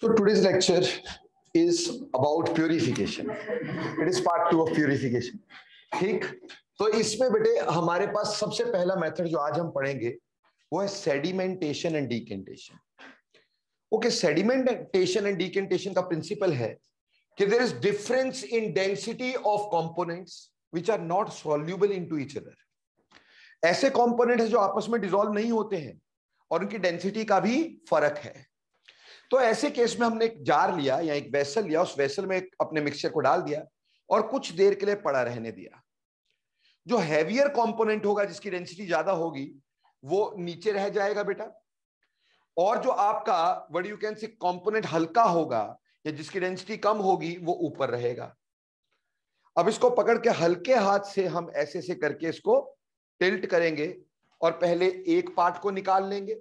So today's lecture is about purification. It is part 2 of purification. ठीक, तो इसमें बेटे हमारे पास सबसे पहला मेथड जो आज हम पढ़ेंगे वो है sedimentation and decantation. Okay, sedimentation and decantation का प्रिंसिपल है कि there is difference in density of components which are not soluble into each other. ऐसे कंपोनेंट्स जो आपस में डिसॉल्व नहीं होते हैं और उनकी डेंसिटी का भी फर्क है. तो ऐसे केस में हमने एक जार लिया या एक वेसल लिया, उस वेसल में अपने मिक्सचर को डाल दिया और कुछ देर के लिए पड़ा रहने दिया. जो हैवियर कंपोनेंट होगा, जिसकी डेंसिटी ज्यादा होगी, वो नीचे रह जाएगा बेटा, और जो आपका what you can say component हल्का होगा या जिसकी डेंसिटी कम होगी वो ऊपर रहेगा. अब इसको पकड़ के हल्के हाथ से हम ऐसे ऐसे करके इसको टिल्ट करेंगे और पहले एक पार्ट को निकाल लेंगे.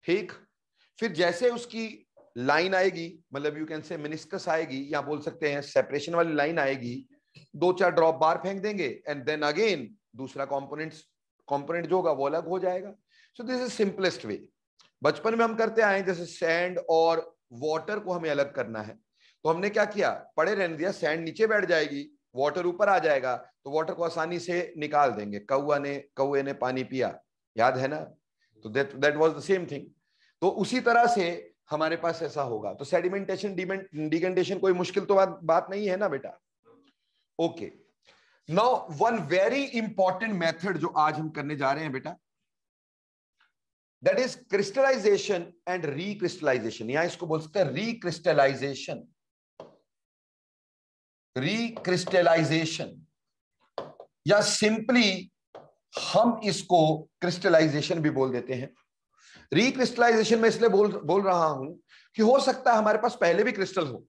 ठीक, फिर जैसे उसकी लाइन आएगी, मतलब यू कैन से मेनिस्कस आएगी या बोल सकते हैं सेपरेशन वाली लाइन आएगी, 2-4 ड्रॉप बार फेंक देंगे एंड देन अगेन दूसरा कंपोनेंट जो होगा वो अलग हो जाएगा. सो दिस इज सिंपलेस्ट वे. बचपन में हम करते आए, जैसे सैंड और वाटर को हमें अलग करना है तो हमने क्या किया, पड़े रहने दिया, सैंड नीचे बैठ जाएगी, वाटर ऊपर आ जाएगा, तो वाटर को आसानी से निकाल देंगे. कौए ने पानी पिया, याद है ना? तो that was the same thing. तो उसी तरह से हमारे पास ऐसा होगा. तो सेडिमेंटेशन डिकेंटेशन कोई मुश्किल तो बात नहीं है ना बेटा. Okay, now one very important method जो आज हम करने जा रहे हैं बेटा, दैट इज क्रिस्टलाइजेशन एंड रीक्रिस्टलाइजेशन. यहां इसको बोल सकते हैं रीक्रिस्टलाइजेशन. रीक्रिस्टलाइजेशन या सिंपली हम इसको क्रिस्टलाइजेशन भी बोल देते हैं. रिक्रिस्टलाइजेशन में इसलिए बोल रहा हूं कि हो सकता है हमारे पास पहले भी क्रिस्टल हो.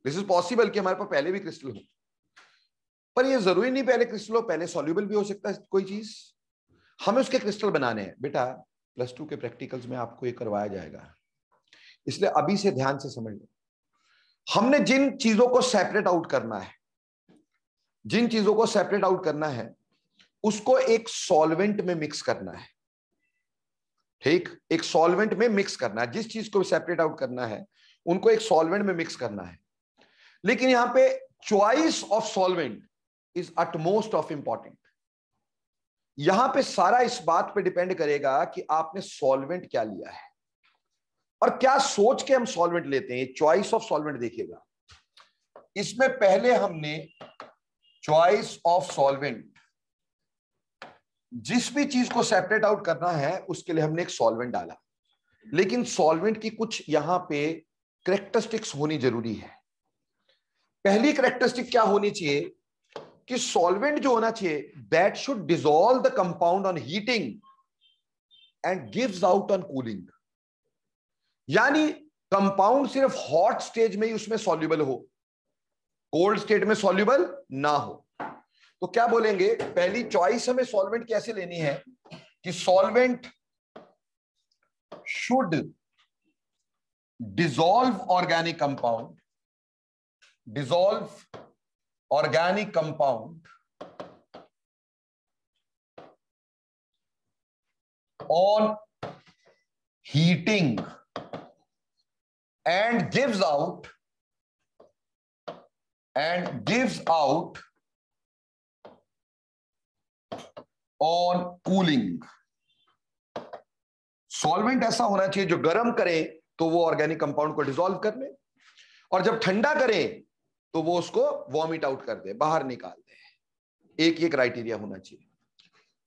दिस इज पॉसिबल कि हमारे पास पहले भी क्रिस्टल हो, पर ये जरूरी नहीं पहले क्रिस्टल हो, पहले सॉल्युबल भी हो सकता है कोई चीज. हमें उसके क्रिस्टल बनाने हैं बेटा. +2 के प्रैक्टिकल्स में आपको ये करवाया जाएगा, इसलिए अभी से ध्यान से समझ लो. हमने जिन चीजों को सेपरेट आउट करना है, उसको एक सॉल्वेंट में मिक्स करना है. ठीक, एक सॉल्वेंट में मिक्स करना है. जिस चीज को सेपरेट आउट करना है उनको एक सॉल्वेंट में मिक्स करना है. लेकिन यहां पे choice of solvent is utmost of important. यहां पे सारा इस बात पे डिपेंड करेगा कि आपने सॉल्वेंट क्या लिया है और क्या सोच के हम सॉल्वेंट लेते हैं. चॉइस ऑफ सॉल्वेंट देखिएगा. इसमें पहले हमने चॉइस ऑफ सॉल्वेंट, जिस भी चीज को सेपरेट आउट करना है उसके लिए हमने एक सॉल्वेंट डाला. लेकिन सॉल्वेंट की कुछ यहां पे कैरेक्टरिस्टिक्स होनी जरूरी है. पहली कैरेक्टरिस्टिक क्या होनी चाहिए कि सॉल्वेंट जो होना चाहिए, that should dissolve the compound on heating and gives out on cooling. यानी कंपाउंड सिर्फ हॉट स्टेज में ही उसमें सॉल्युबल हो, कोल्ड स्टेट में सॉल्युबल ना हो. तो क्या बोलेंगे, पहली चॉइस हमें सॉल्वेंट कैसे लेनी है कि solvent should dissolve organic compound on heating and gives out on cooling. Solvent ऐसा होना चाहिए जो गर्म करे तो वो ऑर्गेनिक कंपाउंड को डिसॉल्व कर ले, और जब ठंडा करे तो वो उसको वॉमिट आउट कर दे, बाहर निकाल दे. एक ये क्राइटेरिया होना चाहिए.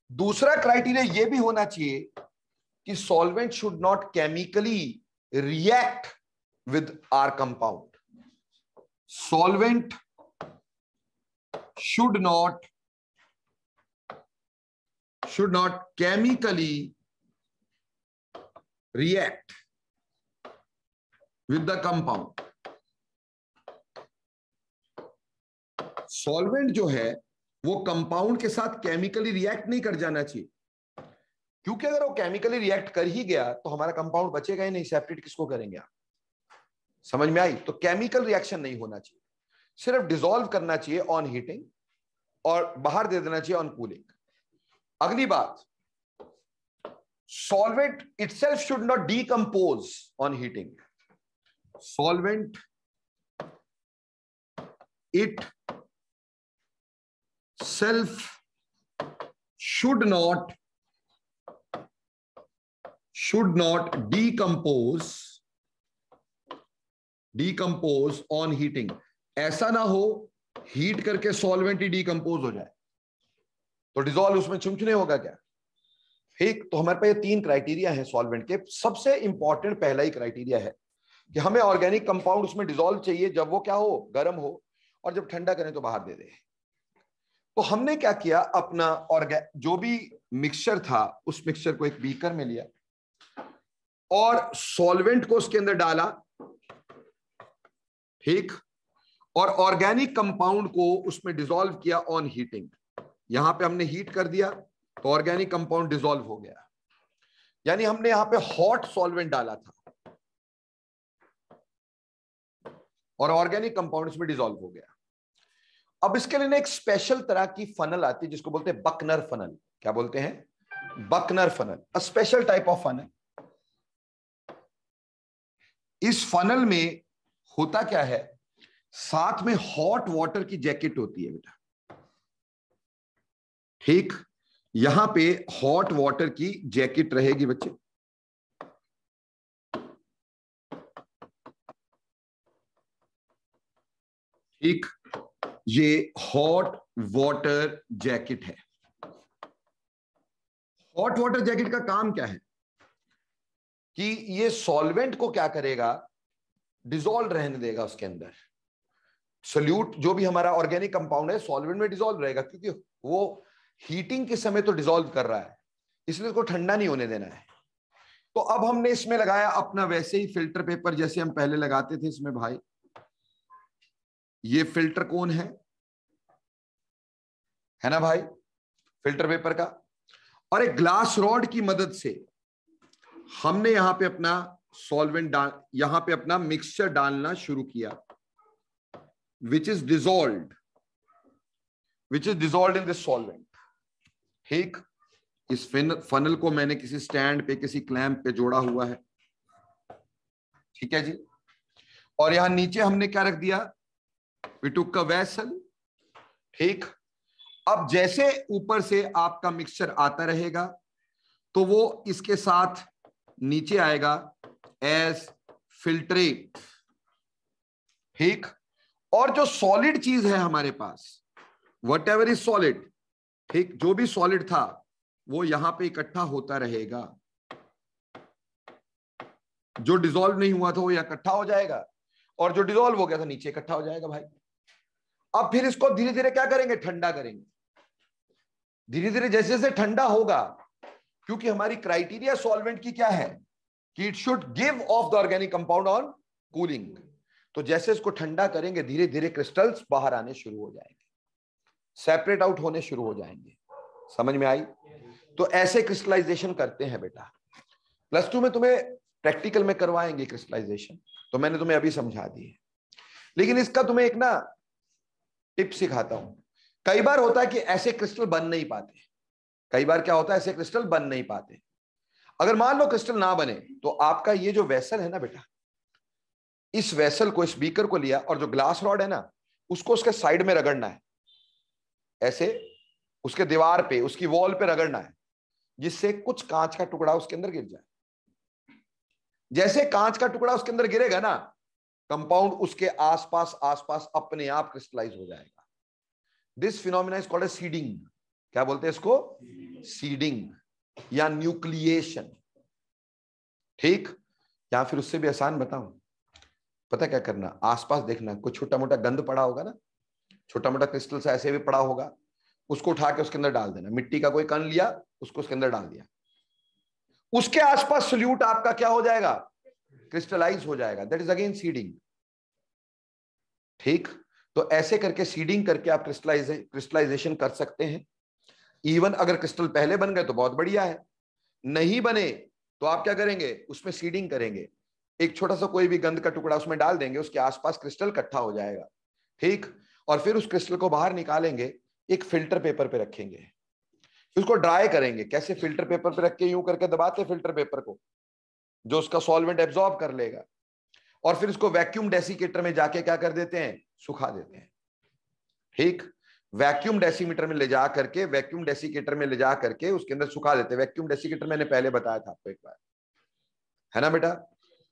दूसरा क्राइटेरिया ये भी होना चाहिए कि solvent should not chemically react with our compound. Solvent should not chemically react with the compound. Solvent जो है वो कंपाउंड के साथ केमिकली रिएक्ट नहीं कर जाना चाहिए, क्योंकि अगर वो केमिकली रिएक्ट कर ही गया तो हमारा कंपाउंड बचेगा ही नहीं. सेपरेट किसको करेंगे आप? समझ में आई? तो केमिकल रिएक्शन नहीं होना चाहिए, सिर्फ डिसॉल्व करना चाहिए ऑन हीटिंग और बाहर दे देना चाहिए ऑन कूलिंग. अगली बात, solvent itself should not decompose on heating. Solvent it self should not decompose on heating। ऐसा ना हो हीट करके सॉल्वेंट ही डिकम्पोज हो जाए तो डिजोल्व उसमें चुनचुने होगा क्या। ठीक, तो हमारे पास ये 3 क्राइटेरिया है सॉल्वेंट के। सबसे इंपॉर्टेंट पहला ही क्राइटेरिया है कि हमें ऑर्गेनिक कंपाउंड उसमें डिजोल्व चाहिए जब वो क्या हो, गर्म हो, और जब ठंडा करें तो बाहर दे दे। तो हमने क्या किया, अपना जो भी मिक्सचर था उस मिक्सचर को एक बीकर में लिया और सॉल्वेंट को उसके अंदर डाला, ठीक, और ऑर्गेनिक कंपाउंड को उसमें डिसॉल्व किया ऑन हीटिंग। यहां पे हमने हीट कर दिया तो ऑर्गेनिक कंपाउंड डिसॉल्व हो गया, यानी हमने यहां पे हॉट सॉल्वेंट डाला था और ऑर्गेनिक कंपाउंड इसमें डिसॉल्व हो गया। अब इसके लिए एक स्पेशल तरह की फनल आती है जिसको बोलते हैं बकनर फनल। क्या बोलते हैं? Buchner funnel, a special type of funnel. इस फनल में होता क्या है, साथ में हॉट वाटर की जैकेट होती है बेटा, ठीक, यहां पे हॉट वाटर की जैकेट रहेगी बच्चे, ठीक, ये हॉट वाटर जैकेट है। हॉट वाटर जैकेट का काम क्या है कि ये सॉल्वेंट को क्या करेगा, डिसॉल्व रहने देगा उसके अंदर। सोल्यूट जो भी हमारा ऑर्गेनिक कंपाउंड है सॉल्वेंट में डिसॉल्व रहेगा, क्योंकि वो हीटिंग के समय तो डिसॉल्व कर रहा है, इसलिए उसको ठंडा नहीं होने देना है। तो अब हमने इसमें लगाया अपना वैसे ही फिल्टर पेपर जैसे हम पहले लगाते थे इसमें भाई। ये फिल्टर कौन है ना भाई, फिल्टर पेपर का। और एक ग्लास रॉड की मदद से हमने यहां पे अपना सॉल्वेंट यहां पे अपना मिक्सचर डालना शुरू किया, which is dissolved in this solvent. ठीक, इस फनल को मैंने किसी स्टैंड पे, किसी क्लैंप पे जोड़ा हुआ है, ठीक है जी। और यहां नीचे हमने क्या रख दिया, वी टुक अ वेसल, ठीक। अब जैसे ऊपर से आपका मिक्सचर आता रहेगा तो वो इसके साथ नीचे आएगा एज फिल्ट्रेट, ठीक। और जो सॉलिड चीज है हमारे पास, वट एवर इज सॉलिड, ठीक, जो भी सॉलिड था वो यहां पे इकट्ठा होता रहेगा। जो डिसॉल्व नहीं हुआ था वो यहां इकट्ठा हो जाएगा और जो डिसॉल्व हो गया था नीचे इकट्ठा हो जाएगा भाई। अब फिर इसको धीरे धीरे क्या करेंगे, ठंडा करेंगे। धीरे धीरे जैसे जैसे ठंडा होगा, क्योंकि हमारी क्राइटेरिया सॉल्वेंट की क्या है कि it should give of the organic compound on cooling, तो जैसे इसको ठंडा करेंगे धीरे धीरे क्रिस्टल्स बाहर आने शुरू हो जाएंगे, सेपरेट आउट होने शुरू हो जाएंगे। समझ में आई? तो ऐसे क्रिस्टलाइजेशन करते हैं बेटा। +2 में तुम्हें प्रैक्टिकल में करवाएंगे क्रिस्टलाइजेशन, तो मैंने तुम्हें अभी समझा दी है। लेकिन इसका तुम्हें एक ना टिप सिखाता हूं। कई बार होता है कि ऐसे क्रिस्टल बन नहीं पाते, कई बार क्या होता है ऐसे क्रिस्टल बन नहीं पाते। अगर मान लो क्रिस्टल ना बने तो आपका ये जो वेसल है ना बेटा, इस वेसल को, इस बीकर को लिया और जो ग्लास रॉड है ना उसको उसके साइड में रगड़ना है, ऐसे उसके दीवार पे, उसकी वॉल पे रगड़ना है, जिससे कुछ कांच का टुकड़ा उसके अंदर गिर जाए। जैसे कांच का टुकड़ा उसके अंदर गिरेगा ना, कंपाउंड उसके आसपास आसपास अपने आप क्रिस्टलाइज हो जाएगा। This phenomena is called seeding. क्या बोलते हैं इसको? सीडिंग या न्यूक्लिएशन, ठीक। या फिर उससे भी आसान बताऊं, पता क्या करना, आसपास देखना, कोई छोटा मोटा गंद पड़ा होगा ना, छोटा मोटा क्रिस्टल सा ऐसे भी पड़ा होगा, उसको उठा के उसके अंदर डाल देना। मिट्टी का कोई कण लिया, उसको उसके अंदर डाल दिया, उसके आसपास सोल्यूट आपका क्या हो जाएगा, क्रिस्टलाइज हो जाएगा। दैट इज अगेन सीडिंग, ठीक। तो ऐसे करके सीडिंग करके आप क्रिस्टलाइजेशन कर सकते हैं। इवन अगर क्रिस्टल पहले बन गए तो बहुत बढ़िया है, नहीं बने तो आप क्या करेंगे, उसमें सीडिंग करेंगे, एक छोटा सा कोई भी गंद का टुकड़ा उसमें डाल देंगे, उसके आसपास क्रिस्टल इकट्ठा हो जाएगा, ठीक। और फिर उस क्रिस्टल को बाहर निकालेंगे, एक फिल्टर पेपर पे रखेंगे, फिर उसको ड्राई करेंगे। कैसे? फिल्टर पेपर पे रख के यूं करके दबाते फिल्टर पेपर को, जो उसका सॉल्वेंट एब्जॉर्ब कर लेगा। और फिर उसको वैक्यूम डेसिकेटर में जाके क्या कर देते हैं, सुखा देते हैं। ठीक, वैक्यूम डेसीमीटर में ले जा करके, वैक्यूम डेसिकेटर में ले जा करके उसके अंदर सुखा देते हैं। वैक्यूम डेसिकेटर मैंने पहले बताया था आपको एक बार, है ना बेटा।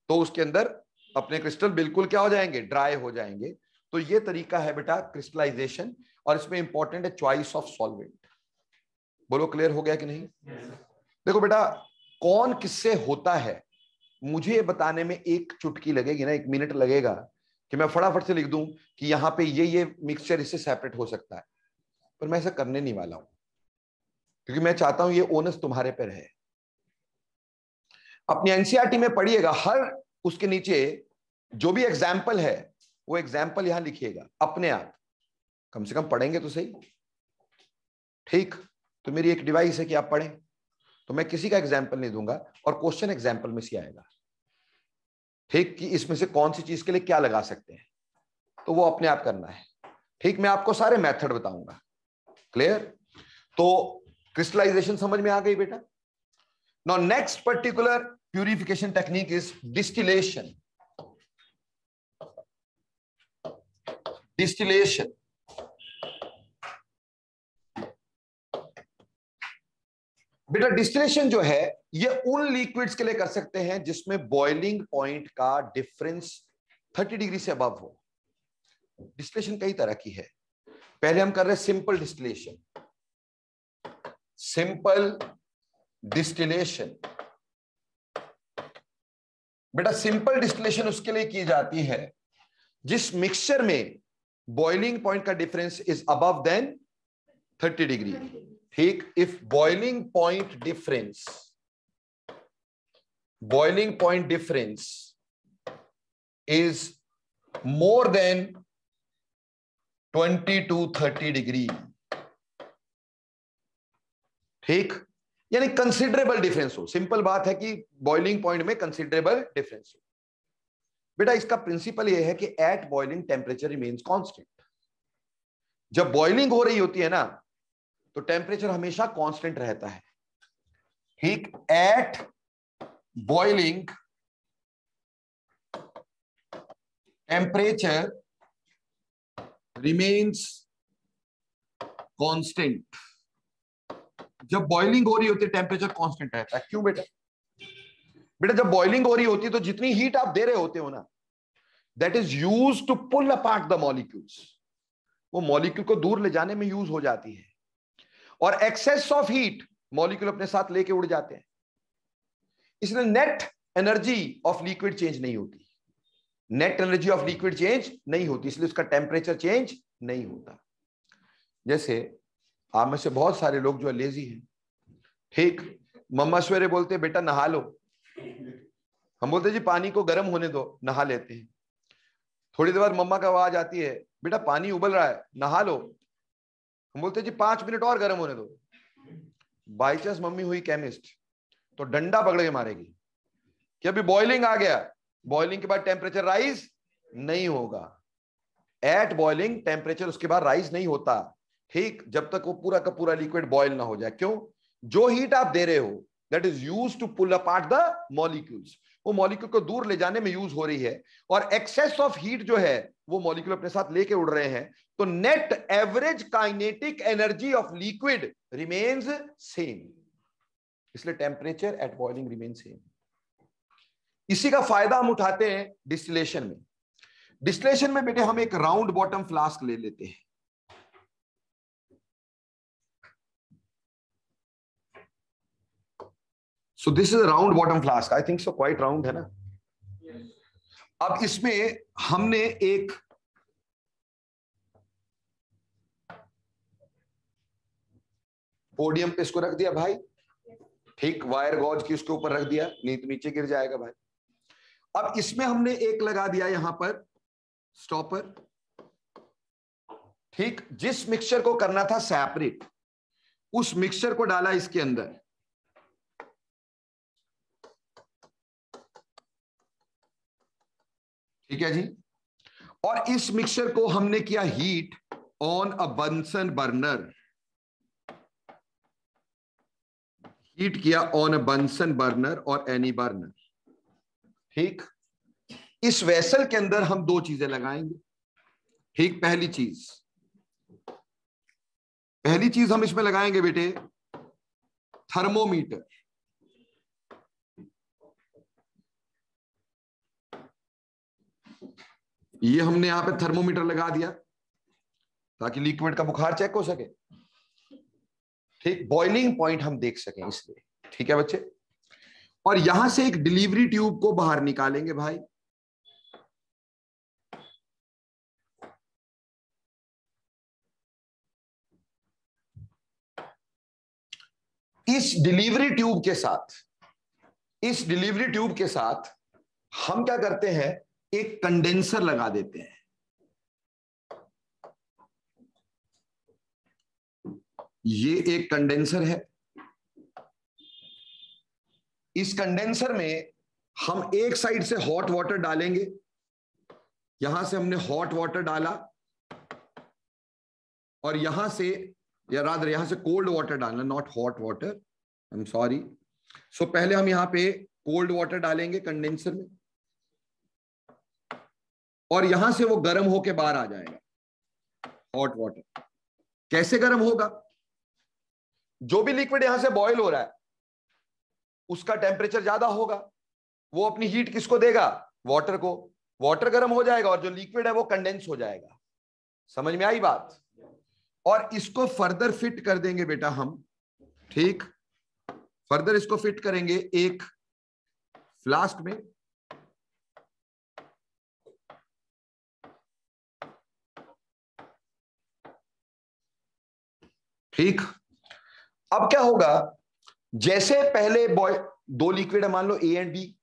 तो उसके अंदर अपने क्रिस्टल बिल्कुल क्या हो जाएंगे, ड्राई हो जाएंगे। तो ये तरीका है बेटा क्रिस्टलाइजेशन, और इसमें इंपॉर्टेंट है चॉइस ऑफ सॉल्वेंट। बोलो क्लियर हो गया कि नहीं? देखो बेटा, कौन किससे होता है मुझे ये बताने में एक चुटकी लगेगी ना, 1 मिनट लगेगा कि मैं फटाफट से लिख दूं कि यहां पे ये मिक्सचर इससे सेपरेट हो सकता है, पर मैं ऐसा करने नहीं वाला हूं, क्योंकि मैं चाहता हूं ये ओनस तुम्हारे पर है। अपनी एनसीईआरटी में पढ़िएगा, हर उसके नीचे जो भी एग्जाम्पल है वो एग्जाम्पल यहां लिखिएगा अपने आप, कम से कम पढ़ेंगे तो सही। ठीक, तो मेरी एक डिवाइस है कि आप पढ़ें, तो मैं किसी का एग्जाम्पल नहीं दूंगा और क्वेश्चन एग्जाम्पल में से आएगा। ठीक, कि इसमें से कौन सी चीज के लिए क्या लगा सकते हैं, तो वो अपने आप करना है। ठीक, मैं आपको सारे मेथड बताऊंगा। क्लियर? तो क्रिस्टलाइजेशन समझ में आ गई बेटा। Now next particular purification technique is distillation. Distillation बेटा, डिस्टिलेशन जो है ये उन लिक्विड्स के लिए कर सकते हैं जिसमें बॉइलिंग पॉइंट का डिफरेंस 30 डिग्री से अबव हो। डिस्टिलेशन कई तरह की है। पहले हम कर रहे हैं सिंपल डिस्टिलेशन। सिंपल डिस्टिलेशन बेटा, सिंपल डिस्टिलेशन उसके लिए की जाती है जिस मिक्सचर में बॉइलिंग पॉइंट का difference is above than 30 degree. ठीक, if boiling point difference is more than 20 to 30 degree. ठीक, यानी कंसिडरेबल डिफरेंस हो। सिंपल बात है कि बॉइलिंग पॉइंट में कंसिडरेबल डिफरेंस हो। बेटा इसका प्रिंसिपल यह है कि at boiling temperature remains constant. जब बॉइलिंग हो रही होती है ना, तो टेम्परेचर हमेशा कांस्टेंट रहता है। ठीक, at boiling temperature remains constant. जब बॉइलिंग हो रही होती है टेम्परेचर कांस्टेंट रहता है। क्यों बेटा? बेटा जब बॉइलिंग हो रही होती है तो जितनी हीट आप दे रहे होते हो ना, that is used to pull apart the molecules, वो मॉलिक्यूल को दूर ले जाने में यूज हो जाती है। और एक्सेस ऑफ हीट मॉलिक्यूल अपने साथ लेके उड़ जाते हैं, इसलिए net energy of liquid change नहीं होती। Net energy of liquid change नहीं होती, इसलिए उसका टेम्परेचर चेंज नहीं होता। जैसे आप में से बहुत सारे लोग जो है लेजी हैं। ठीक, मम्मा सवेरे बोलते बेटा नहा लो, हम बोलते जी पानी को गर्म होने दो, नहा लेते हैं। थोड़ी देर बाद मम्मा का आवाज आती है, बेटा पानी उबल रहा है नहा लो, हम बोलते जी 5 मिनट और गर्म होने दो। बाई चांस मम्मी हुई केमिस्ट तो डंडा पकड़ के मारेगी कि अभी बॉइलिंग आ गया, बॉइलिंग के बाद टेम्परेचर राइज नहीं होगा। एट बॉइलिंग टेम्परेचर उसके बाद राइज नहीं होता। ठीक, जब तक वो पूरा का पूरा लिक्विड बॉयल ना हो जाए। क्यों? जो हीट आप दे रहे हो that is used to pull apart the molecules, वो मॉलिक्यूल को दूर ले जाने में यूज हो रही है। और एक्सेस ऑफ हीट जो है वो मॉलिक्यूल अपने साथ लेके उड़ रहे हैं, तो net average kinetic energy of liquid remains same, इसलिए temperature at boiling remain same. इसी का फायदा हम उठाते हैं डिस्टिलेशन में। डिस्टिलेशन में बेटे हम एक राउंड बॉटम फ्लास्क ले लेते हैं। सो this is round bottom flask, I think so quite round है ना। अब इसमें हमने एक पोडियम पे इसको रख दिया भाई। ठीक, वायर गॉज की उसके ऊपर रख दिया, नहीं तो नीचे गिर जाएगा भाई। अब इसमें हमने एक लगा दिया यहां पर स्टॉपर। ठीक, जिस मिक्सचर को करना था सेपरेट, उस मिक्सचर को डाला इसके अंदर। ठीक है जी, और इस मिक्सचर को हमने किया heat on a Bunsen burner. Heat किया ऑन अ बंसन बर्नर और एनी बर्नर। ठीक, इस वेसल के अंदर हम दो चीजें लगाएंगे। ठीक, पहली चीज हम इसमें लगाएंगे बेटे थर्मोमीटर। ये हमने यहां पे थर्मोमीटर लगा दिया ताकि लिक्विड का बुखार चेक हो सके। ठीक, बॉइलिंग पॉइंट हम देख सकें इसलिए। ठीक है बच्चे, और यहां से एक डिलीवरी ट्यूब को बाहर निकालेंगे भाई। इस डिलीवरी ट्यूब के साथ हम क्या करते हैं, एक कंडेंसर लगा देते हैं। ये एक कंडेंसर है। इस कंडेंसर में हम एक साइड से हॉट वाटर डालेंगे। यहां से हमने हॉट वाटर डाला और यहां से, या रादर यहां से कोल्ड वाटर डालना, not hot water, I am sorry. So पहले हम यहां पे कोल्ड वाटर डालेंगे कंडेंसर में और यहां से वो गर्म होके बाहर आ जाएगा हॉट वाटर। कैसे गर्म होगा? जो भी लिक्विड यहां से बॉयल हो रहा है उसका टेम्परेचर ज्यादा होगा, वो अपनी हीट किसको देगा? वाटर को। वाटर गर्म हो जाएगा और जो लिक्विड है वो कंडेंस हो जाएगा। समझ में आई बात? और इसको फर्दर फिट कर देंगे बेटा हम। ठीक, फर्दर इसको फिट करेंगे एक फ्लास्क में। ठीक, अब क्या होगा, जैसे पहले दो लिक्विड है, मान लो ए एंड बी।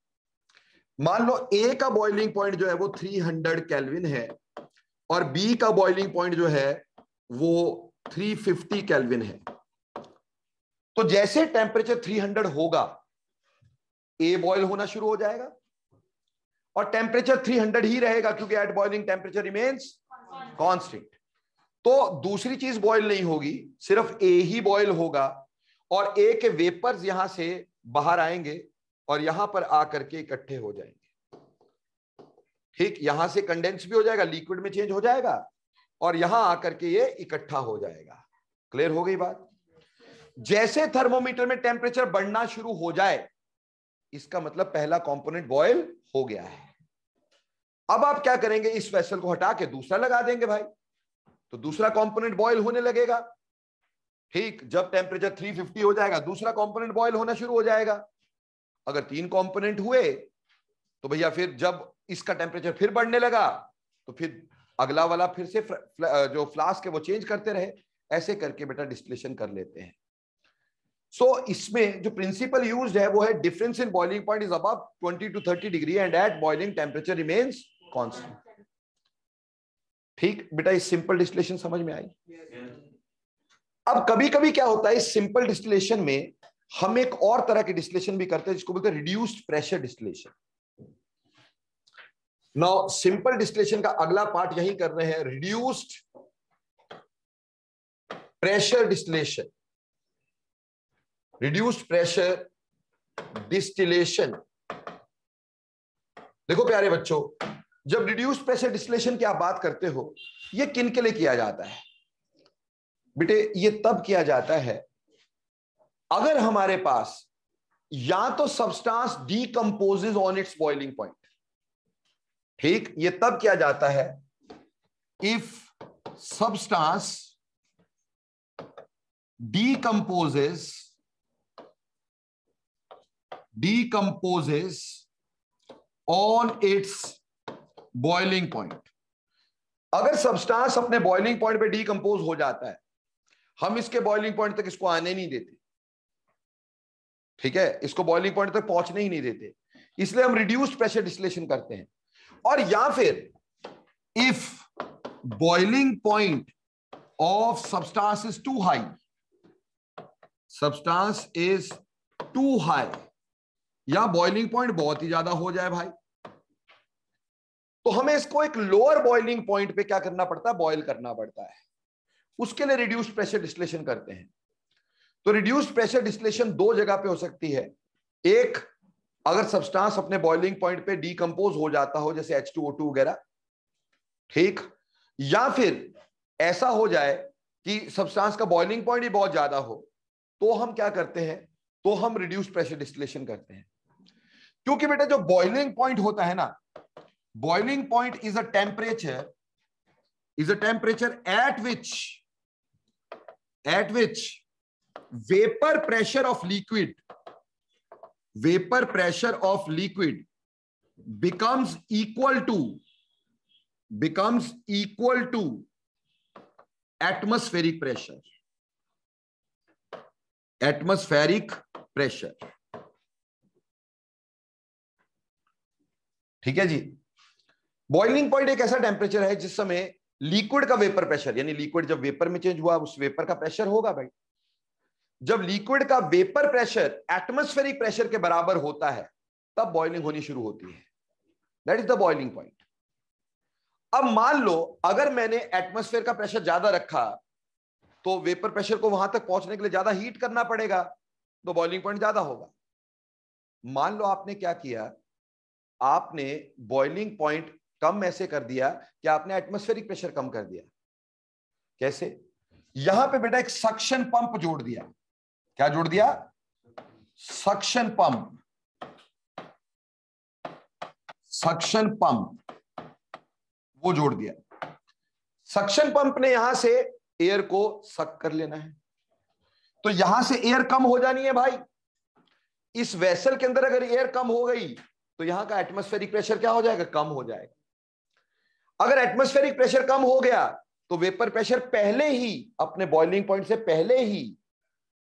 मान लो ए का बॉइलिंग पॉइंट जो है वो 300 केल्विन है और बी का बॉइलिंग पॉइंट जो है वो 350 केल्विन है। तो जैसे टेम्परेचर 300 होगा ए बॉयल होना शुरू हो जाएगा और टेम्परेचर 300 ही रहेगा क्योंकि at boiling temperature remains constant. तो दूसरी चीज बॉयल नहीं होगी, सिर्फ ए ही बॉयल होगा और ए के वेपर्स यहां से बाहर आएंगे और यहां पर आकर के इकट्ठे हो जाएंगे। ठीक, यहां से कंडेंस भी हो जाएगा, लिक्विड में चेंज हो जाएगा और यहां आकर के ये इकट्ठा हो जाएगा। क्लियर हो गई बात? जैसे थर्मोमीटर में टेम्परेचर बढ़ना शुरू हो जाए इसका मतलब पहला कंपोनेंट बॉयल हो गया है। अब आप क्या करेंगे, इस वेसल को हटा के दूसरा लगा देंगे भाई, तो दूसरा कंपोनेंट बॉयल होने लगेगा। ठीक, जब टेम्परेचर 350 हो जाएगा दूसरा कंपोनेंट बॉयल होना शुरू हो जाएगा। अगर 3 कंपोनेंट हुए तो भैया फिर जब इसका टेम्परेचर फिर बढ़ने लगा तो फिर अगला वाला फिर से जो फ्लास्क है वो चेंज करते रहे। ऐसे करके बेटा डिस्टिलेशन कर लेते हैं। सो इसमें जो प्रिंसिपल यूज्ड है वो है difference in boiling point is above 20 to 30 degree and at boiling temperature remains constant. ठीक बेटा, इस सिंपल डिस्टिलेशन समझ में आई? अब कभी कभी क्या होता है, इस सिंपल डिस्टिलेशन में हम एक और तरह की डिस्टिलेशन भी करते हैं जिसको बोलते हैं reduced pressure distillation. Now simple distillation का अगला पार्ट यही कर रहे हैं, reduced pressure distillation. Reduced pressure distillation. देखो प्यारे बच्चों, जब रिड्यूस्ड प्रेशर डिस्टिलेशन की आप बात करते हो, ये किन के लिए किया जाता है बेटे? ये तब किया जाता है अगर हमारे पास या तो substance decomposes on its boiling point. ठीक, ये तब किया जाता है if substance decomposes on its boiling point। अगर सब्सटेंस अपने बॉइलिंग पॉइंट पे डीकंपोज हो जाता है, हम इसके बॉइलिंग पॉइंट तक इसको आने नहीं देते। ठीक है, इसको बॉइलिंग पॉइंट तक पहुंचने ही नहीं देते, इसलिए हम रिड्यूस्ड प्रेशर डिस्टिलेशन करते हैं। और या फिर if boiling point of substance is too high, substance is too high, या बॉइलिंग पॉइंट बहुत ही ज्यादा हो जाए भाई, तो हमें इसको एक लोअर बॉइलिंग पॉइंट पे क्या करना पड़ता है, बॉयल करना पड़ता है। उसके लिए रिड्यूस्ड प्रेशर डिस्टिलेशन करते हैं। तो रिड्यूस्ड प्रेशर डिस्टिलेशन दो जगह पे हो सकती है। एक अगर सब्सटेंस अपने बॉइलिंग पॉइंट पे डीकंपोज हो जाता हो, जैसे H2O2 वगैरह, ठीक, या फिर ऐसा हो जाए कि सब्सटेंस का बॉइलिंग पॉइंट ही बहुत ज्यादा हो, तो हम क्या करते हैं, तो हम रिड्यूस्ड प्रेशर डिस्टिलेशन करते हैं। क्योंकि बेटा जो बॉइलिंग पॉइंट होता है ना, boiling point is a temperature at which vapor pressure of liquid becomes equal to atmospheric pressure. ठीक है जी। बॉइलिंग पॉइंट एक ऐसा टेम्परेचर है जिस समय लिक्विड का वेपर प्रेशर, यानी लिक्विड जब वेपर में चेंज हुआ, उस वेपर का प्रेशर होगा भाई। जब लिक्विड का वेपर प्रेशर एटमॉस्फेरिक प्रेशर के बराबर होता है, तब बॉइलिंग होनी शुरू होती है। That is the boiling point. अब मान लो अगर मैंने एटमॉस्फेयर का प्रेशर ज्यादा रखा, तो वेपर प्रेशर को वहां तक पहुंचने के लिए ज्यादा हीट करना पड़ेगा, तो बॉइलिंग पॉइंट ज्यादा होगा। मान लो आपने क्या किया, आपने बॉइलिंग पॉइंट कम ऐसे कर दिया कि आपने एटमॉस्फेरिक प्रेशर कम कर दिया। कैसे? यहां पे बेटा एक सक्शन पंप जोड़ दिया। क्या जोड़ दिया? सक्शन पंप वो जोड़ दिया। सक्शन पंप ने यहां से एयर को सक कर लेना है, तो यहां से एयर कम हो जानी है भाई। इस वेसल के अंदर अगर एयर कम हो गई, तो यहां का एटमॉस्फेरिक प्रेशर क्या हो जाएगा? कम हो जाएगा। अगर एटमॉस्फेरिक प्रेशर कम हो गया, तो वेपर प्रेशर पहले ही अपने बॉइलिंग पॉइंट से पहले ही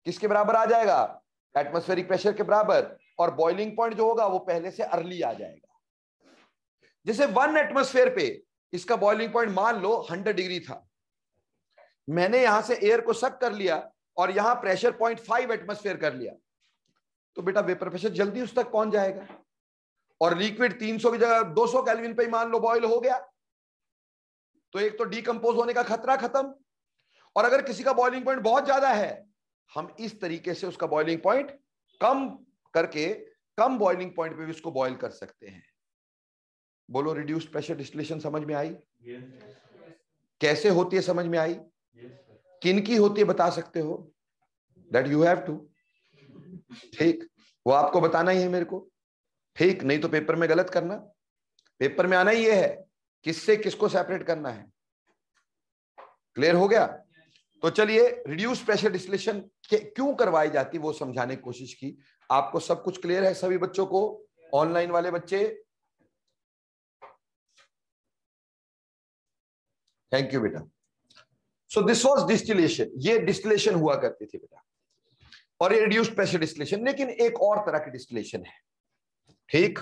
किसके बराबर आ जाएगा? एटमॉस्फेरिक प्रेशर के बराबर। और बॉइलिंग पॉइंट जो होगा वो पहले से अर्ली आ जाएगा। जैसे 1 एटमॉस्फेयर पे इसका बॉइलिंग पॉइंट मान लो 100 डिग्री था, मैंने यहां से एयर को सक कर लिया और यहां प्रेशर 0.5 एटमॉस्फेयर कर लिया, तो बेटा वेपर प्रेशर जल्दी उस तक पहुंच जाएगा। और लिक्विड 300 की जगह 200 केल्विन पे ही मान लो बॉयल हो गया, तो एक तो डीकंपोज होने का खतरा खत्म। और अगर किसी का बॉइलिंग पॉइंट बहुत ज्यादा है, हम इस तरीके से उसका बॉइलिंग पॉइंट कम करके कम बॉइलिंग पॉइंट पे भी उसको बॉयल कर सकते हैं। बोलो, रिड्यूस्ड प्रेशर डिस्टिलेशन समझ में आई? कैसे होती है समझ में आई? किन की होती है बता सकते हो? दैट यू हैव टू, ठीक, वो आपको बताना ही है मेरे को, ठीक, नहीं तो पेपर में गलत करना। पेपर में आना ही ये है, किससे किसको सेपरेट करना है। क्लियर हो गया? तो चलिए, रिड्यूस प्रेशर डिस्टिलेशन क्यों करवाई जाती वो समझाने की कोशिश की। आपको सब कुछ क्लियर है सभी बच्चों को? ऑनलाइन वाले बच्चे, थैंक यू बेटा। सो दिस वाज डिस्टिलेशन, ये डिस्टिलेशन हुआ करती थी बेटा, और ये रिड्यूस्ड प्रेशर डिस्टिलेशन। लेकिन एक और तरह की डिस्टिलेशन है, ठीक।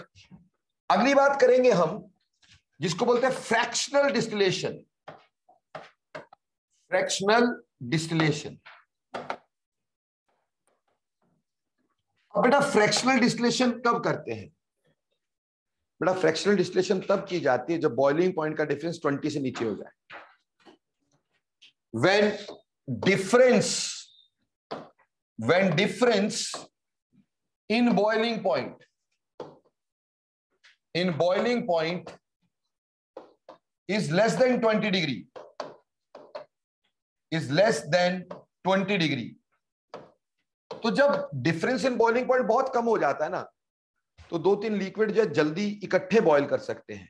अगली बात करेंगे हम जिसको बोलते हैं फ्रैक्शनल डिस्टिलेशन। Fractional distillation. अब बेटा फ्रैक्शनल डिस्टिलेशन कब करते हैं? बेटा फ्रैक्शनल डिस्टिलेशन तब की जाती है जब बॉइलिंग पॉइंट का डिफरेंस 20 से नीचे हो जाए। when difference in boiling point is less than 20 degree, तो जब डिफरेंस इन बॉइलिंग पॉइंट बहुत कम हो जाता है ना, तो 2-3 लिक्विड जो जल्दी इकट्ठे बॉयल कर सकते हैं।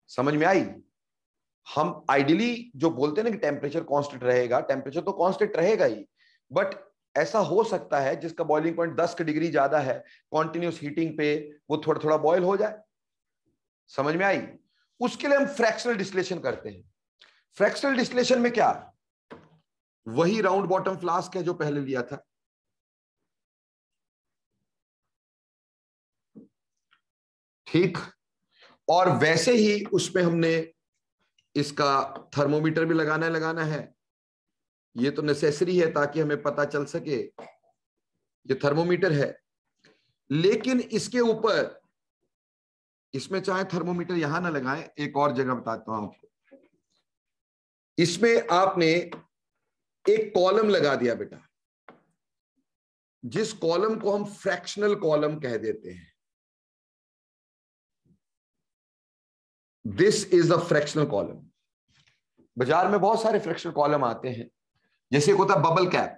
समझ में आई? हम आइडियली जो बोलते हैं ना कि टेम्परेचर कांस्टेंट रहेगा, टेम्परेचर तो कांस्टेंट रहेगा ही, बट ऐसा हो सकता है जिसका बॉइलिंग पॉइंट 10 डिग्री ज्यादा है, कॉन्टिन्यूस हीटिंग पे वो थोड़ा थोड़ा बॉयल हो जाए। समझ में आई? उसके लिए हम फ्रैक्शनल डिस्टिलेशन करते हैं। फ्रैक्शनल डिस्टिलेशन में क्या, वही राउंड बॉटम फ्लास्क है जो पहले लिया था, ठीक, और वैसे ही उसमें हमने इसका थर्मोमीटर भी लगाना है। ये तो नेसेसरी है ताकि हमें पता चल सके, ये थर्मोमीटर है। लेकिन इसके ऊपर, इसमें चाहे थर्मोमीटर यहां ना लगाएं, एक और जगह बताता हूं आपको। इसमें आपने एक कॉलम लगा दिया बेटा, जिस कॉलम को हम फ्रैक्शनल कॉलम कह देते हैं। This is a fractional column. बाजार में बहुत सारे फ्रैक्शनल कॉलम आते हैं, जैसे एक होता है बबल कैप,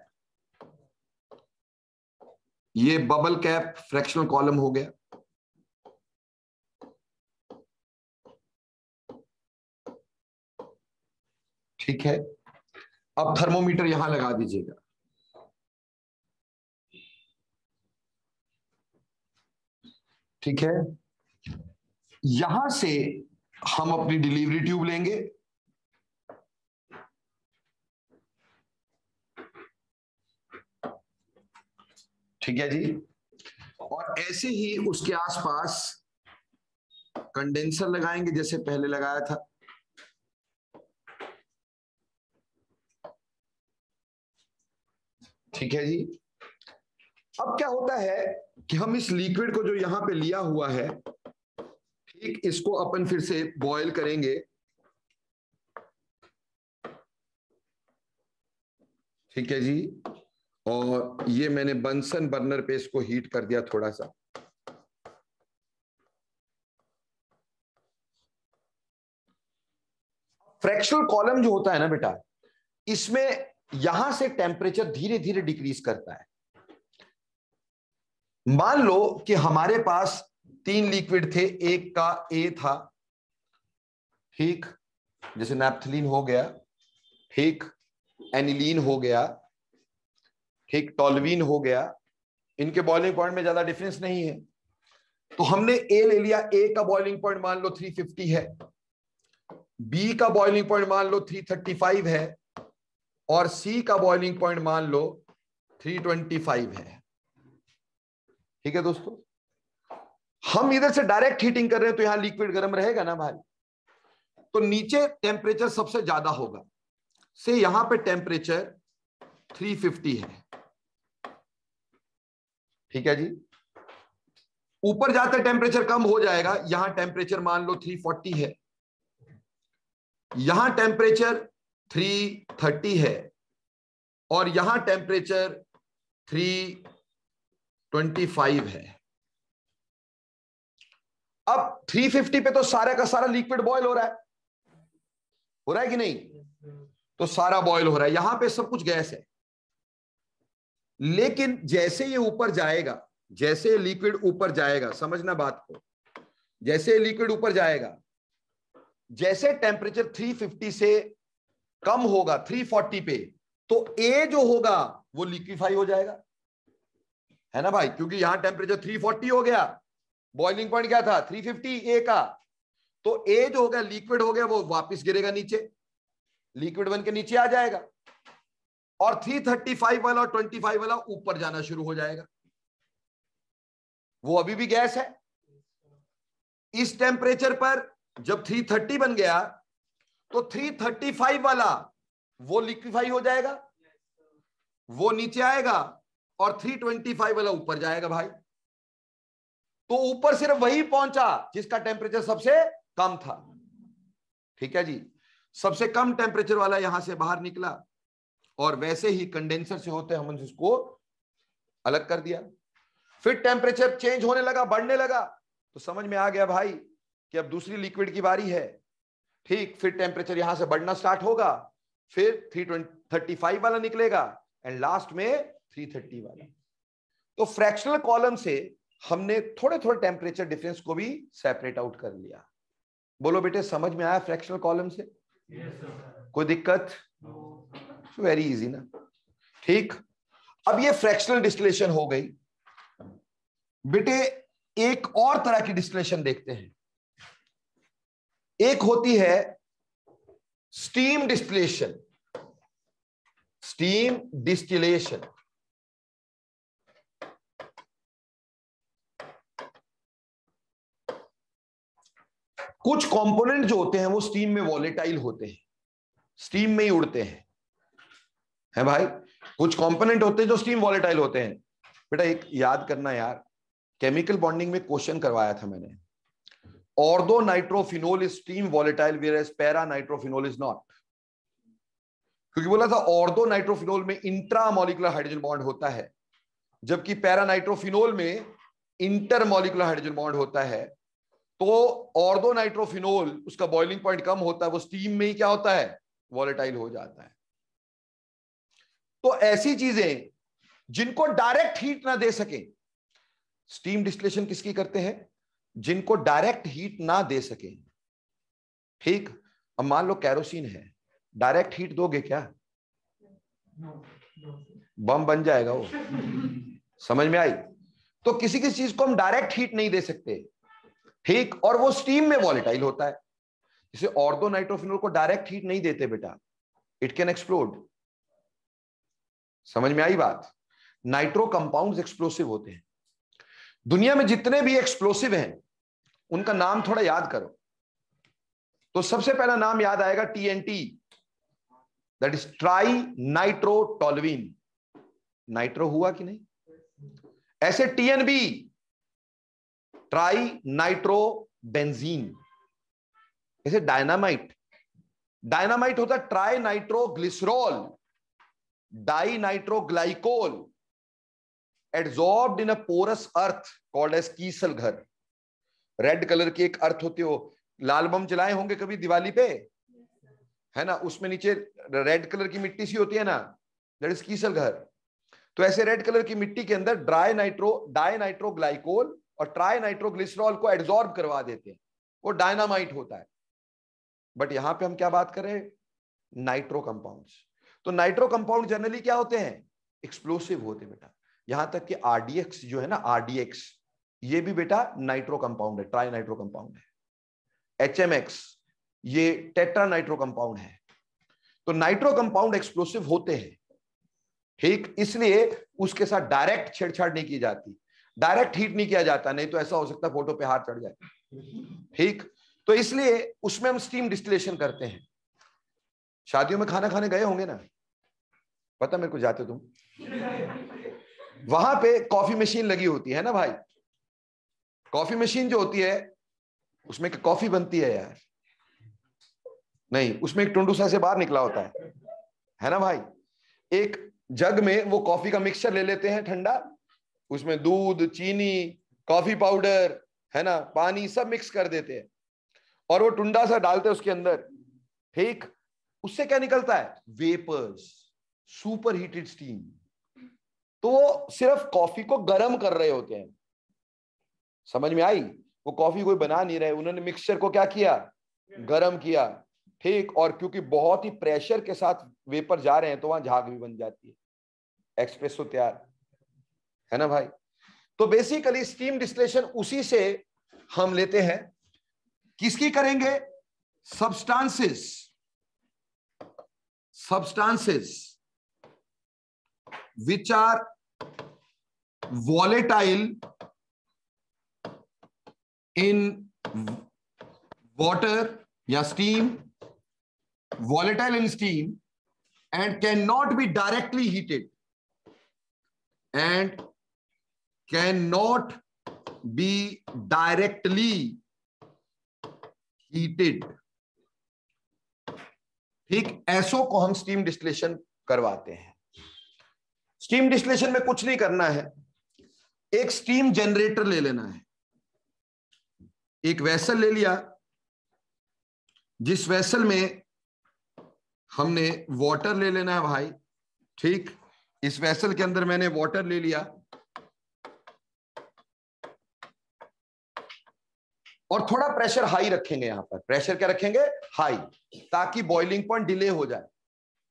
ये बबल कैप फ्रैक्शनल कॉलम हो गया। ठीक है, अब थर्मोमीटर यहां लगा दीजिएगा। ठीक है, यहां से हम अपनी डिलीवरी ट्यूब लेंगे, ठीक है जी, और ऐसे ही उसके आसपास कंडेंसर लगाएंगे जैसे पहले लगाया था। ठीक है जी, अब क्या होता है कि हम इस लिक्विड को जो यहां पे लिया हुआ है, ठीक, इसको अपन फिर से बॉयल करेंगे। ठीक है जी, और ये मैंने बंसन बर्नर पे इसको हीट कर दिया थोड़ा सा। फ्रैक्शनल कॉलम जो होता है ना बेटा, इसमें यहां से टेम्परेचर धीरे धीरे डिक्रीज करता है। मान लो कि हमारे पास 3 लिक्विड थे, एक का ए था, ठीक, जैसे नैप्थलीन हो गया, ठीक, एनिलीन हो गया, ठीक, टोल्यूइन हो गया। इनके बॉइलिंग पॉइंट में ज्यादा डिफरेंस नहीं है, तो हमने ए ले लिया। ए का बॉइलिंग पॉइंट मान लो 350 है, बी का बॉइलिंग पॉइंट मान लो 335 है, और सी का बॉइलिंग पॉइंट मान लो 325 है। ठीक है दोस्तों, हम इधर से डायरेक्ट हीटिंग कर रहे हैं तो यहां लिक्विड गर्म रहेगा ना भाई, तो नीचे टेम्परेचर सबसे ज्यादा होगा, से यहां पे टेम्परेचर 350 है। ठीक है जी, ऊपर जाते टेम्परेचर कम हो जाएगा, यहां टेम्परेचर मान लो 340 है, यहां टेम्परेचर 330 है, और यहां टेम्परेचर 325 है। अब 350 पे तो सारा का सारा लिक्विड बॉयल हो रहा है कि नहीं? तो सारा बॉयल हो रहा है, यहां पे सब कुछ गैस है। लेकिन जैसे ये ऊपर जाएगा, जैसे लिक्विड ऊपर जाएगा, समझना बात को, जैसे लिक्विड ऊपर जाएगा, जैसे टेम्परेचर 350 से कम होगा 340 पे, तो ए जो होगा वो लिक्विफाई हो जाएगा, है ना भाई, क्योंकि यहां टेम्परेचर 340 हो गया, बॉइलिंग पॉइंट क्या था 350 ए का, तो ए जो हो गया लिक्विड हो गया, वो वापस गिरेगा नीचे, लिक्विड बन के नीचे आ जाएगा, और 335 वाला और 25 वाला ऊपर जाना शुरू हो जाएगा। वो अभी भी गैस है। इस टेम्परेचर पर जब 330 बन गया तो 335 वाला वो लिक्विफाई हो जाएगा, वो नीचे आएगा, और 325 वाला ऊपर जाएगा भाई। तो ऊपर सिर्फ वही पहुंचा जिसका टेम्परेचर सबसे कम था। ठीक है जी, सबसे कम टेम्परेचर वाला यहां से बाहर निकला, और वैसे ही कंडेंसर से होते हम इसको अलग कर दिया। फिर टेम्परेचर चेंज होने लगा, बढ़ने लगा, तो समझ में आ गया भाई कि अब दूसरी लिक्विड की बारी है। ठीक, फिर टेम्परेचर यहां से बढ़ना स्टार्ट होगा, फिर 335 वाला निकलेगा, एंड लास्ट में 330 वाला। तो फ्रैक्शनल कॉलम से हमने थोड़े थोड़े टेम्परेचर डिफरेंस को भी सेपरेट आउट कर लिया। बोलो बेटे, समझ में आया फ्रैक्शनल कॉलम से? कोई दिक्कत? वेरी इजी ना। ठीक, अब ये फ्रैक्शनल डिस्टिलेशन हो गई। बेटे एक और तरह की डिस्टिलेशन देखते हैं, एक होती है स्टीम डिस्टिलेशन। स्टीम डिस्टिलेशन कुछ कंपोनेंट जो होते हैं वो स्टीम में वॉलेटाइल होते हैं, स्टीम में ही उड़ते हैं, है भाई। कुछ कंपोनेंट होते हैं जो स्टीम वॉलेटाइल होते हैं। बेटा एक याद करना यार, केमिकल बॉन्डिंग में क्वेश्चन करवाया था मैंने, ortho nitrophenol is steam volatile whereas para nitrophenol is not. क्योंकि बोला था ऑर्थो नाइट्रोफिनोल में इंट्रा मॉलिक्यूलर हाइड्रोजन बॉन्ड होता है, जबकि पैरा नाइट्रोफिनोल में इंटर मॉलिक्यूलर हाइड्रोजन बॉन्ड होता है। तो ऑर्थो नाइट्रोफिनोल उसका बॉइलिंग पॉइंट कम होता है, वो स्टीम में ही क्या होता है, वॉलेटाइल हो जाता है। तो ऐसी चीजें जिनको डायरेक्ट हीट ना दे सके, स्टीम डिस्टिलेशन किसकी करते हैं, जिनको डायरेक्ट हीट ना दे सके। ठीक, अब मान लो कैरोसिन है, डायरेक्ट हीट दोगे क्या, बम बन जाएगा वो। समझ में आई? तो किसी किसी चीज को हम डायरेक्ट हीट नहीं दे सकते, ठीक, और वो स्टीम में वॉलेटाइल होता है। जैसे ऑर्थो नाइट्रोफिनोल को डायरेक्ट हीट नहीं देते बेटा, इट कैन एक्सप्लोड। समझ में आई बात? नाइट्रो कंपाउंड्स एक्सप्लोसिव होते हैं। दुनिया में जितने भी एक्सप्लोसिव हैं उनका नाम थोड़ा याद करो, तो सबसे पहला नाम याद आएगा TNT, that is tri nitrotoluene. Nitro हुआ कि नहीं? ऐसे TNB, ट्राई नाइट्रो बेंजीन। ऐसे डायनामाइट, डायनामाइट होता है tri nitro glycerol, di nitro glycol, adsorbed in a porous earth called as kieselguhr. Red colour की एक अर्थ होती हो, लाल बम जलाए होंगे कभी दिवाली पे, है ना, उसमें नीचे रेड कलर की मिट्टी सी होती है ना, दैट इज कीसलघर। तो ऐसे रेड कलर की मिट्टी के अंदर डाई नाइट्रो ग्लाइकोल और ट्राई नाइट्रोग्लिसरॉल को एड्सॉर्ब करवा देते हैं, वो डायनामाइट होता है। बट यहां पे हम क्या बात कर रहे हैं, नाइट्रो कंपाउंड्स। तो नाइट्रो कंपाउंड जनरली क्या होते हैं, एक्सप्लोसिव होते हैं बेटा। यहां तक कि RDX जो है ना, RDX, ये भी बेटा नाइट्रो कंपाउंड है, ट्राई नाइट्रो कंपाउंड है। HMX ये टेट्रा नाइट्रो कंपाउंड है। तो नाइट्रो कंपाउंड एक्सप्लोसिव होते हैं, ठीक, इसलिए उसके साथ डायरेक्ट छेड़छाड़ नहीं की जाती, डायरेक्ट हीट नहीं किया जाता, नहीं तो ऐसा हो सकता है फोटो पे हाथ चढ़ जाए। ठीक, तो इसलिए उसमें हम स्टीम डिस्टिलेशन करते हैं। शादियों में खाना खाने गए होंगे ना, पता मेरे को, जाते तुम, वहां पे कॉफी मशीन लगी होती है ना भाई। कॉफी मशीन जो होती है उसमें कॉफी बनती है यार, नहीं, उसमें एक टुंडू सा से बाहर निकला होता है ना भाई। एक जग में वो कॉफी का मिक्सचर ले लेते हैं ठंडा, उसमें दूध, चीनी, कॉफी पाउडर, है ना, पानी सब मिक्स कर देते हैं और वो टुंडा सा डालते हैं उसके अंदर। ठीक, उससे क्या निकलता है, वेपर्स, सुपर हीटेड स्टीम। तो वो सिर्फ कॉफी को गर्म कर रहे होते हैं। समझ में आई? वो कॉफी कोई बना नहीं रहे, उन्होंने मिक्सचर को क्या किया, गर्म किया। ठीक, और क्योंकि बहुत ही प्रेशर के साथ वेपर जा रहे हैं तो वहां झाग भी बन जाती है, एक्सप्रेसो तैयार, है ना भाई। तो बेसिकली स्टीम डिस्टिलेशन उसी से हम लेते हैं। किसकी करेंगे, substances which are volatile in water या steam, volatile in steam and cannot be directly heated and cannot be directly heated। ठीक, ऐसो को हम स्टीम डिस्टिलेशन करवाते हैं। स्टीम डिस्टिलेशन में कुछ नहीं करना है, एक स्टीम जनरेटर ले लेना है, एक वेसल ले लिया, जिस वेसल में हमने वाटर ले लेना है भाई। ठीक, इस वेसल के अंदर मैंने वाटर ले लिया और थोड़ा प्रेशर हाई रखेंगे। यहां पर प्रेशर क्या रखेंगे, हाई, ताकि बॉइलिंग पॉइंट डिले हो जाए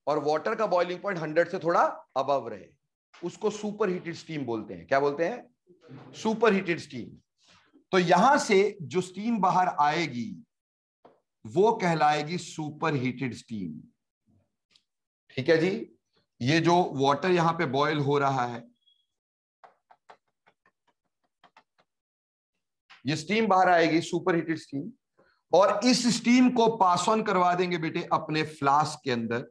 और वाटर का बॉइलिंग पॉइंट 100 से थोड़ा अबव रहे। उसको सुपर हीटेड स्टीम बोलते हैं। क्या बोलते हैं, सुपर हीटेड स्टीम। तो यहां से जो स्टीम बाहर आएगी वो कहलाएगी सुपर हीटेड स्टीम। ठीक है जी, ये जो वाटर यहां पे बॉयल हो रहा है, ये स्टीम बाहर आएगी, सुपर हीटेड स्टीम, और इस स्टीम को पास ऑन करवा देंगे बेटे अपने फ्लास्क के अंदर।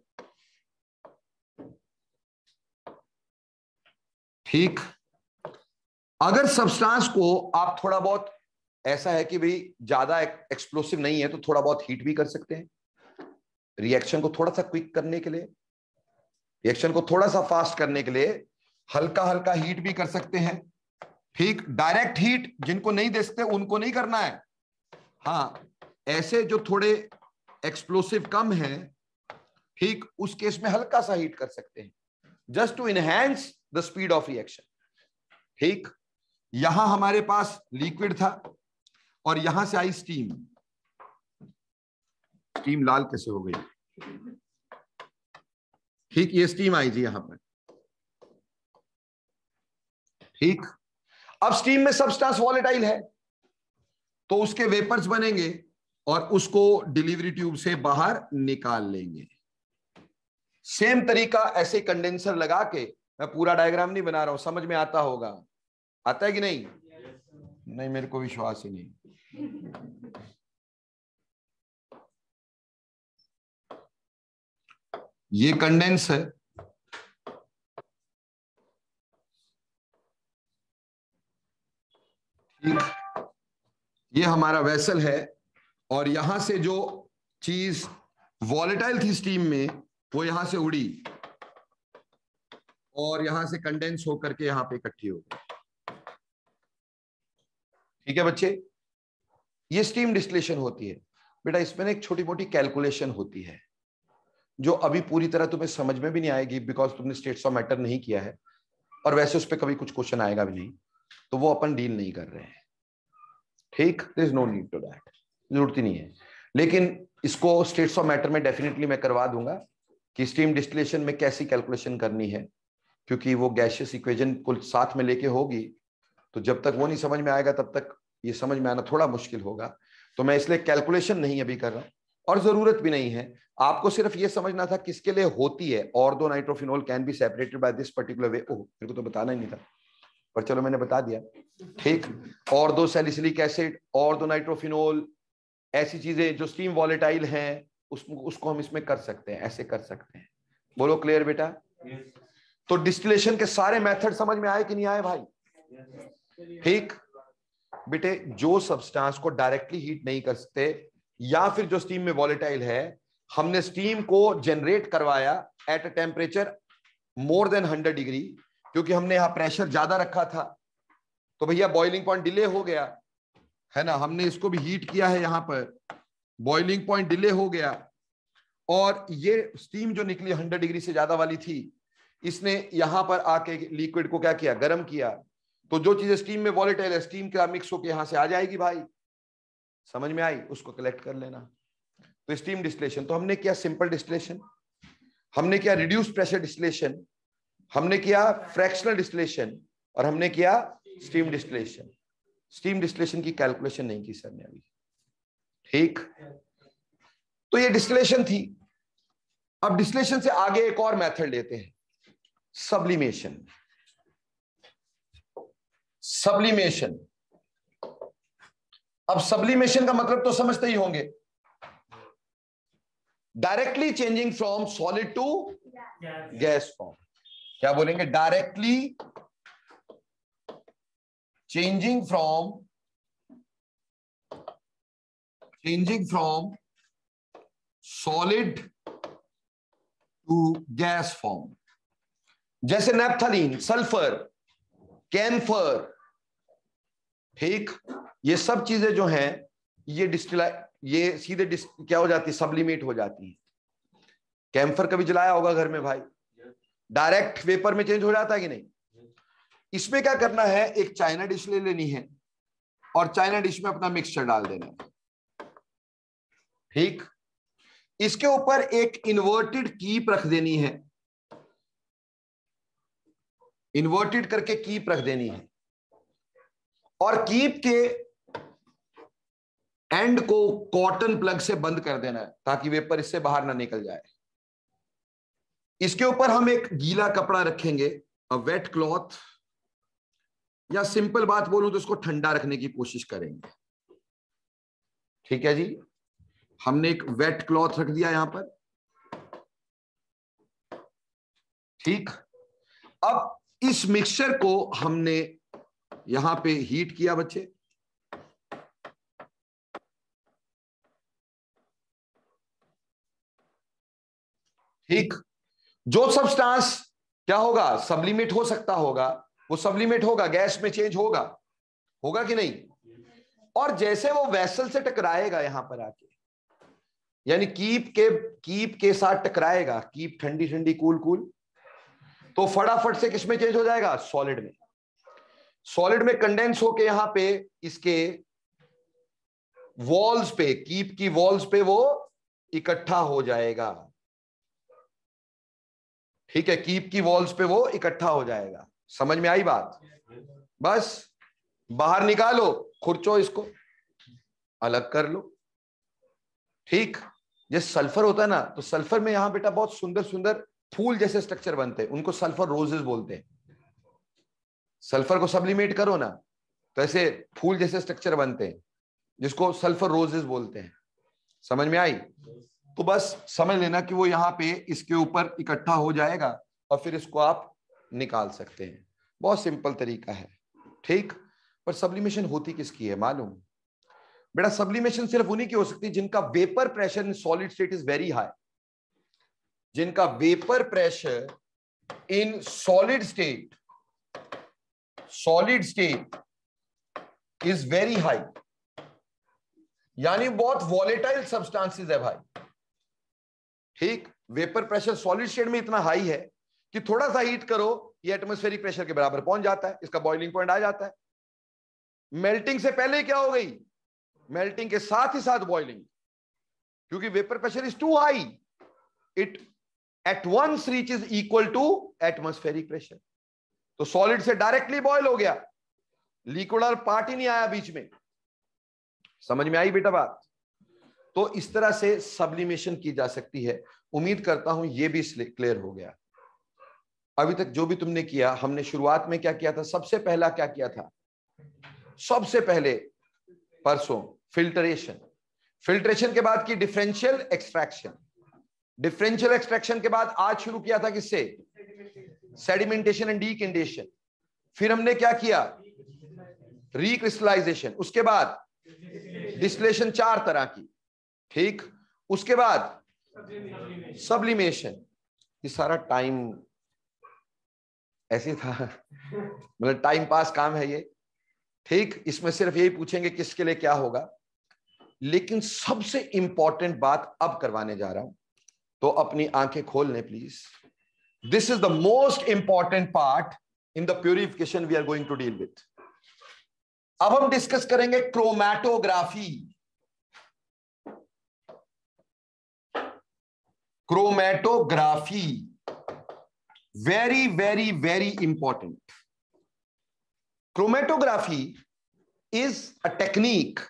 ठीक, अगर सब्सटेंस को आप थोड़ा बहुत, ऐसा है कि भाई ज्यादा एक्सप्लोसिव नहीं है तो थोड़ा बहुत हीट भी कर सकते हैं, रिएक्शन को थोड़ा सा क्विक करने के लिए, रिएक्शन को थोड़ा सा फास्ट करने के लिए हल्का हल्का हीट भी कर सकते हैं। ठीक, डायरेक्ट हीट जिनको नहीं दे सकते उनको नहीं करना है, हाँ, ऐसे जो थोड़े एक्सप्लोसिव कम हैं, ठीक, उस केस में हल्का सा हीट कर सकते हैं, just to enhance the speed of reaction. ठीक, यहां हमारे पास लिक्विड था और यहां से आई स्टीम। स्टीम लाल कैसे हो गई? ठीक, ये स्टीम आई जी यहां पर। ठीक, अब स्टीम में सबस्टेंस वॉलेटाइल है तो उसके वेपर्स बनेंगे और उसको डिलीवरी ट्यूब से बाहर निकाल लेंगे। सेम तरीका ऐसे कंडेंसर लगा के, मैं पूरा डायग्राम नहीं बना रहा हूं, समझ में आता होगा, आता है कि नहीं? नहीं, मेरे को विश्वास ही नहीं। ये कंडेंस है, ठीक, ये हमारा वेसल है और यहां से जो चीज वॉलेटाइल थी स्टीम में वो यहां से उड़ी और यहां से कंडेंस होकर के यहां पे इकट्ठी हो गई। ठीक है बच्चे, ये स्टीम डिस्टिलेशन होती है। बेटा इसमें एक छोटी मोटी कैलकुलेशन होती है जो अभी पूरी तरह तुम्हें समझ में भी नहीं आएगी, बिकॉज तुमने स्टेट्स ऑफ मैटर नहीं किया है और वैसे उस पर कभी कुछ क्वेश्चन आएगा भी नहीं, तो वो अपन डील नहीं कर रहे हैं। ठीक, there is no need to that, जरूरत ही नहीं है। लेकिन इसको स्टेट्स ऑफ मैटर में डेफिनेटली मैं करवा दूंगा कि स्टीम डिस्टिलेशन में कैसी कैलकुलेशन करनी है, क्योंकि वो गैसियस इक्वेशन को साथ में लेके होगी, तो जब तक वो नहीं समझ में आएगा तब तक ये समझ में आना थोड़ा मुश्किल होगा। तो मैं इसलिए कैलकुलेशन नहीं अभी कर रहा हूं और जरूरत भी नहीं है। आपको सिर्फ ये समझना था किसके लिए होती है। Ortho nitrophenol can be separated by this particular way. Oh, मेरे को तो बताना ही नहीं था, पर चलो मैंने बता दिया। ठीक, ortho salicylic acid, ortho nitrophenol, ऐसी चीजें जो स्टीम वॉलेटाइल हैं उसको हम इसमें कर सकते हैं, ऐसे कर सकते हैं। बोलो क्लियर बेटा? तो डिस्टिलेशन के सारे मेथड समझ में आए कि नहीं आए भाई? ठीक बेटे, जो सब्सटेंस को डायरेक्टली हीट नहीं कर सकते या फिर जो स्टीम में वॉलेटाइल है, हमने स्टीम को जनरेट करवाया at a temperature more than 100 degree, क्योंकि हमने यहां प्रेशर ज्यादा रखा था, तो भैया बॉइलिंग पॉइंट डिले हो गया है ना। हमने इसको भी हीट किया है, यहां पर बॉइलिंग पॉइंट डिले हो गया और ये स्टीम जो निकली 100 डिग्री से ज्यादा वाली थी, इसने यहां पर आके लिक्विड को क्या किया? गर्म किया। तो जो चीजें स्टीम में वॉलेटाइल है, स्टीम का मिक्स होकर यहां से आ जाएगी भाई, समझ में आई? उसको कलेक्ट कर लेना। तो स्टीम डिस्टिलेशन तो हमने किया सिंपल डिस्टिलेशन, हमने किया रिड्यूस्ड प्रेशर डिस्टिलेशन, हमने किया फ्रैक्शनल डिस्टिलेशन और हमने किया स्टीम डिस्टिलेशन। स्टीम डिस्टिलेशन की कैलकुलेशन नहीं की सर ने अभी। ठीक, तो ये डिस्टिलेशन थी। अब डिस्टिलेशन से आगे एक और मेथड लेते हैं, सब्लिमेशन। सब्लिमेशन, अब सब्लिमेशन का मतलब तो समझते ही होंगे, directly changing from solid to gas form. क्या बोलेंगे? Directly changing from solid to gas form. जैसे नैप्थलीन, सल्फर, कैम्फर, ठीक, ये सब चीजें जो हैं ये सीधे क्या हो जाती है? सब्लिमेट हो जाती है। कैम्फर कभी जलाया होगा घर में भाई, डायरेक्ट वेपर में चेंज हो जाता है कि नहीं? इसमें क्या करना है? एक चाइना डिश ले लेनी है और चाइना डिश में अपना मिक्सचर डाल देना है। ठीक, इसके ऊपर एक इन्वर्टेड कीप रख देनी है, इन्वर्टेड करके कीप रख देनी है और कीप के एंड को कॉटन प्लग से बंद कर देना है ताकि वेपर इससे बाहर ना निकल जाए। इसके ऊपर हम एक गीला कपड़ा रखेंगे, अ वेट क्लॉथ, या सिंपल बात बोलूं तो इसको ठंडा रखने की कोशिश करेंगे। ठीक है जी, हमने एक वेट क्लॉथ रख दिया यहां पर। ठीक, अब इस मिक्सचर को हमने यहां पे हीट किया बच्चे। ठीक, जो सब्सटेंस क्या होगा? सब्लिमेट हो सकता होगा, वो सब्लिमेट होगा, गैस में चेंज होगा, होगा कि नहीं? और जैसे वो वेसल से टकराएगा यहां पर आके, यानी कीप के साथ टकराएगा, कीप ठंडी ठंडी कूल कूल, तो फटाफट से किसमें चेंज हो जाएगा, सॉलिड में। सॉलिड में कंडेंस होके यहां पे इसके वॉल्स पे, कीप की वॉल्स पे वो इकट्ठा हो जाएगा। ठीक है, कीप की वॉल्स पे वो इकट्ठा हो जाएगा। समझ में आई बात? बस बाहर निकालो, खुरचो, इसको अलग कर लो। ठीक, जैसे सल्फर होता है ना, तो सल्फर में यहां बेटा बहुत सुंदर सुंदर फूल जैसे स्ट्रक्चर बनते हैं, उनको सल्फर रोजेस बोलते हैं। सल्फर को सब्लिमेट करो ना तो ऐसे फूल जैसे स्ट्रक्चर बनते हैं, जिसको सल्फर रोजेस बोलते हैं। समझ में आई? तो बस समझ लेना कि वो यहाँ पे इसके ऊपर इकट्ठा हो जाएगा और फिर इसको आप निकाल सकते हैं। बहुत सिंपल तरीका है। ठीक, पर सब्लिमेशन होती किसकी है मालूम? बेटा सब्लिमेशन सिर्फ उन्हीं की हो सकती है जिनका vapour pressure in solid state is very high. जिनका vapour pressure in solid state is very high, यानी बहुत वॉलेटाइल सब्सटेंसेस है भाई। ठीक, वेपर प्रेशर सॉलिड स्टेट में इतना हाई है कि थोड़ा सा हीट करो ये एटमॉस्फेरिक प्रेशर के बराबर पहुंच जाता है, इसका बॉइलिंग पॉइंट आ जाता है। मेल्टिंग से पहले क्या हो गई, मेल्टिंग के साथ ही साथ बॉइलिंग, क्योंकि vapour pressure is too high, it at once reaches equal to atmospheric pressure. तो सॉलिड से डायरेक्टली बॉयल हो गया, लिक्विड और पार्ट ही नहीं आया बीच में। समझ में आई बेटा बात? तो इस तरह से सब्लिमेशन की जा सकती है। उम्मीद करता हूं ये भी क्लियर हो गया। अभी तक जो भी तुमने किया, हमने शुरुआत में क्या किया था, सबसे पहला क्या किया था, सबसे पहले परसों फिल्टरेशन, फिल्ट्रेशन के बाद की डिफरेंशियल एक्सट्रैक्शन, डिफरेंशियल एक्सट्रैक्शन के बाद आज शुरू किया था किससे, सेडिमेंटेशन एंड डीकंडेशन। फिर हमने क्या किया, रिक्रिस्टलाइजेशन, उसके बाद डिस्टिलेशन, 4 तरह की। ठीक, उसके बाद सब्लिमेशन। ये सारा टाइम ऐसे था, मतलब टाइम पास काम है ये। ठीक, इसमें सिर्फ यही पूछेंगे किसके लिए क्या होगा, लेकिन सबसे इंपॉर्टेंट बात अब करवाने जा रहा हूं, तो अपनी आंखें खोल लें please. This is the most important part in the purification we are going to deal with. अब हम डिस्कस करेंगे chromatography. Chromatography very very very important. Chromatography is a technique,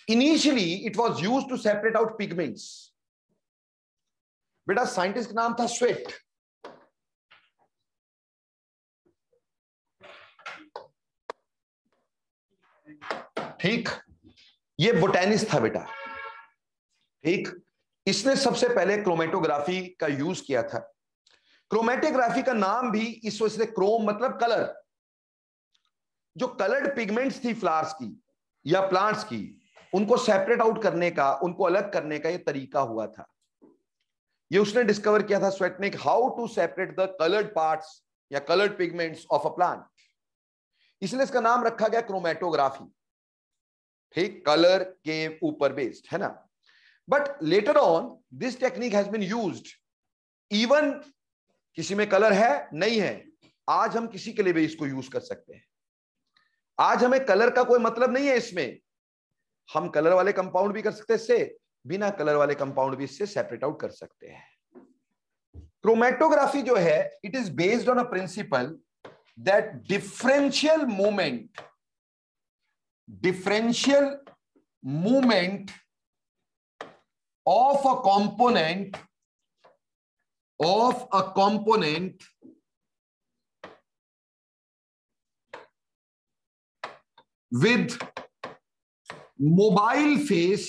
initially it was used to separate out pigments. बेटा scientist का नाम था sweat. ठीक, ये botanist था बेटा। ठीक, इसने सबसे पहले क्रोमेटोग्राफी का यूज किया था। क्रोमेटोग्राफी का नाम भी इस वजह से, क्रोम मतलब कलर, जो कलर्ड पिगमेंट्स थी फ्लावर्स की या प्लांट्स की, उनको सेपरेट आउट करने का, उनको अलग करने का ये तरीका हुआ था। ये उसने डिस्कवर किया था स्वेट ने, how to separate the coloured parts या coloured pigments of a plant, इसलिए इसका नाम रखा गया क्रोमेटोग्राफी। ठीक, कलर के ऊपर बेस्ड है ना। But later on this technique has been used, even किसी में कलर है नहीं है, आज हम किसी के लिए भी इसको यूज कर सकते हैं। आज हमें कलर का कोई मतलब नहीं है इसमें, हम कलर वाले कंपाउंड भी कर सकते हैं इससे, बिना कलर वाले कंपाउंड भी इससे सेपरेट आउट कर सकते हैं। क्रोमेटोग्राफी जो है, it is based on a principle that differential movement of a component with mobile phase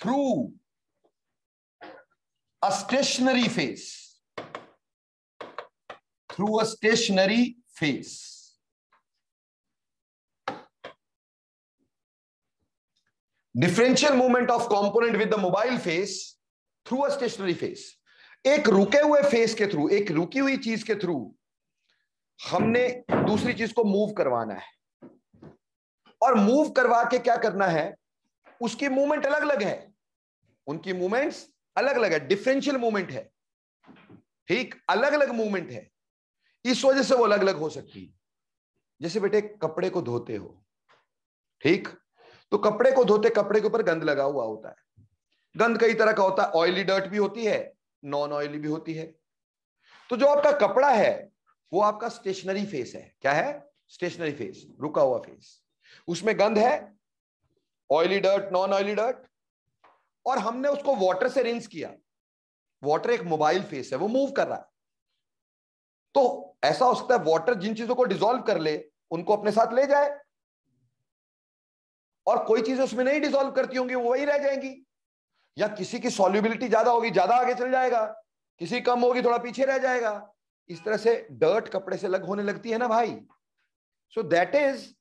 through a stationary phase, differential movement of component with the mobile phase through a stationary phase. एक रुके हुए face के through, एक रुकी हुई चीज के through हमने दूसरी चीज को मूव करवाना है, और मूव करवा के क्या करना है, उसकी मूवमेंट अलग अलग है, उनकी मूवमेंट्स अलग अलग है, डिफरेंशियल मूवमेंट है, ठीक, अलग अलग मूवमेंट है, इस वजह से वो अलग अलग हो सकती है। जैसे बेटे कपड़े को धोते हो, ठीक, तो कपड़े को धोते कपड़े के ऊपर गंद लगा हुआ होता है, गंद कई तरह का होता है, ऑयली डर्ट भी होती है, नॉन ऑयली भी होती है। तो जो आपका कपड़ा है वो आपका स्टेशनरी फेस है। क्या है? स्टेशनरी फेस, रुका हुआ फेस, उसमें गंद है, oily dirt, non oily dirt, और हमने उसको वाटर से रिंस किया। वाटर एक मोबाइल फेस है, वो मूव कर रहा है, तो ऐसा हो सकता है वाटर जिन चीजों को डिसॉल्व कर ले उनको अपने साथ ले जाए, और कोई चीजें उसमें नहीं डिसॉल्व करती होंगी, वो वही रह जाएंगी, या किसी की सॉल्युबिलिटी ज्यादा होगी, ज्यादा आगे चल जाएगा, किसी कम होगी, थोड़ा पीछे रह जाएगा। इस तरह से डर्ट कपड़े से अलग होने लगती है ना भाई। सो दैट इज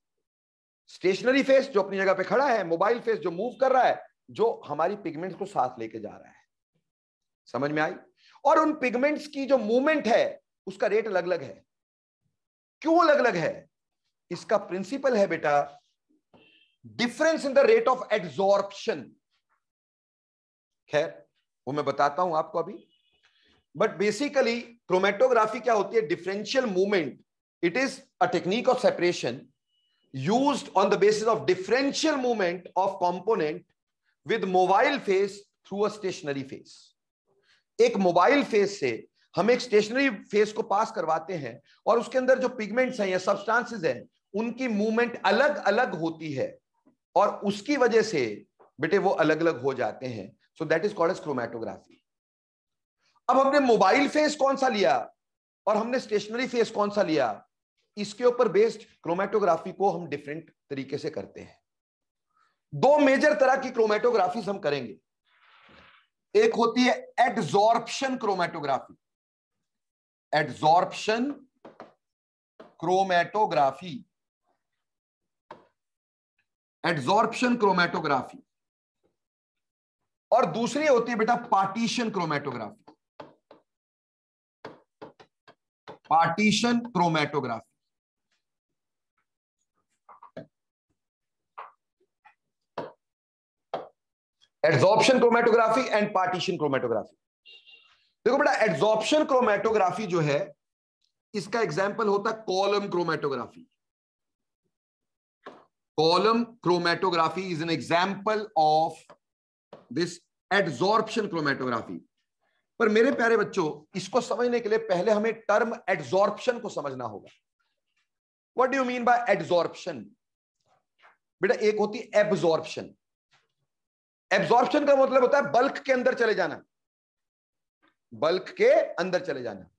स्टेशनरी फेस जो अपनी जगह पे खड़ा है, मोबाइल फेस जो मूव कर रहा है, जो हमारी पिगमेंट्स को साथ लेके जा रहा है। समझ में आई? और उन पिगमेंट्स की जो मूवमेंट है उसका रेट अलग अलग है। क्यों अलग अलग है? इसका प्रिंसिपल है बेटा difference in the rate of adsorption. खैर वो मैं बताता हूं आपको अभी, बट बेसिकली क्रोमेटोग्राफी क्या होती है? Differential movement. It is a technique of separation used on the basis of differential movement of component with mobile phase through a stationary phase। एक मोबाइल फेस से हम एक स्टेशनरी फेस को पास करवाते हैं, और उसके अंदर जो पिगमेंट्स हैं या सब्सटेंसेस हैं उनकी मूवमेंट अलग अलग होती है, और उसकी वजह से बेटे वो अलग अलग हो जाते हैं। So that is called as chromatography. अब हमने मोबाइल फेस कौन सा लिया और हमने स्टेशनरी फेस कौन सा लिया, इसके ऊपर बेस्ड क्रोमेटोग्राफी को हम डिफरेंट तरीके से करते हैं। दो मेजर तरह की क्रोमेटोग्राफी हम करेंगे। एक होती है adsorption chromatography, adsorption chromatography, adsorption chromatography, और दूसरी होती है बेटा partition chromatography, partition chromatography. Adsorption chromatography and partition chromatography. देखो बेटा एड्सॉर्प्शन क्रोमेटोग्राफी जो है इसका एग्जांपल होता है column chromatography. Column chromatography is an example of this adsorption chromatography. पर मेरे प्यारे बच्चों, इसको समझने के लिए पहले हमें टर्म एड्सॉर्प्शन को समझना होगा। What do you mean by adsorption? बेटा एक होती है एब्सॉर्प्शन। एब्सॉर्प्शन का मतलब होता है बल्क के अंदर चले जाना, बल्क के अंदर चले जाना।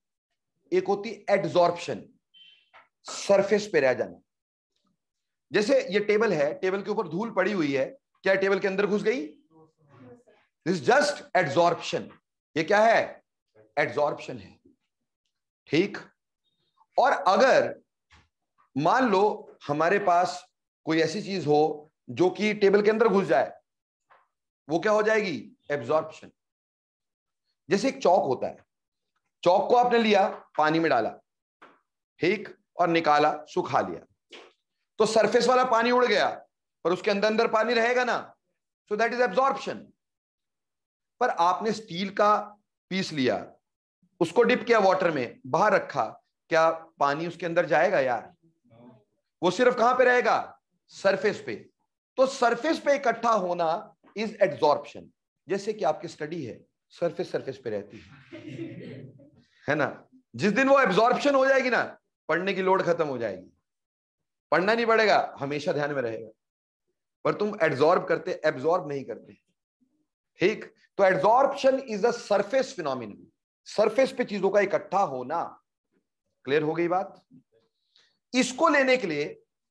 एक होती है एडजॉर्प्शन, सरफेस पे रह जाना। जैसे ये टेबल है, टेबल के ऊपर धूल पड़ी हुई है, क्या टेबल के अंदर घुस गई? This just adsorption. ये क्या है? एडजॉर्प्शन है, ठीक। और अगर मान लो हमारे पास कोई ऐसी चीज हो जो कि टेबल के अंदर घुस जाए, वो क्या हो जाएगी? एब्जॉर्प्शन। जैसे एक चौक होता है, चौक को आपने लिया, पानी में डाला, ठीक, और निकाला, सुखा लिया, तो सरफेस वाला पानी उड़ गया, पर उसके अंदर अंदर पानी रहेगा ना, सो दैट इज एब्जॉर्प्शन। पर आपने स्टील का पीस लिया, उसको डिप किया वाटर में, बाहर रखा, क्या पानी उसके अंदर जाएगा यार? वो सिर्फ कहां पे रहेगा? सरफेस पे। तो सरफेस पे इकट्ठा होना इज एड्सॉर्प्शन। जैसे कि आपकी स्टडी है, सरफेस पे रहती है ना। जिस दिन वो एब्जॉर्प्शन हो जाएगी ना, पढ़ने की लोड खत्म हो जाएगी, पढ़ना नहीं पड़ेगा, हमेशा ध्यान में रहेगा। पर तुम एब्जॉर्ब करते, एब्जॉर्ब नहीं करते, ठीक। तो adsorption is a surface phenomenon, surface पे चीजों का इकट्ठा होना। क्लियर हो गई बात? इसको लेने के लिए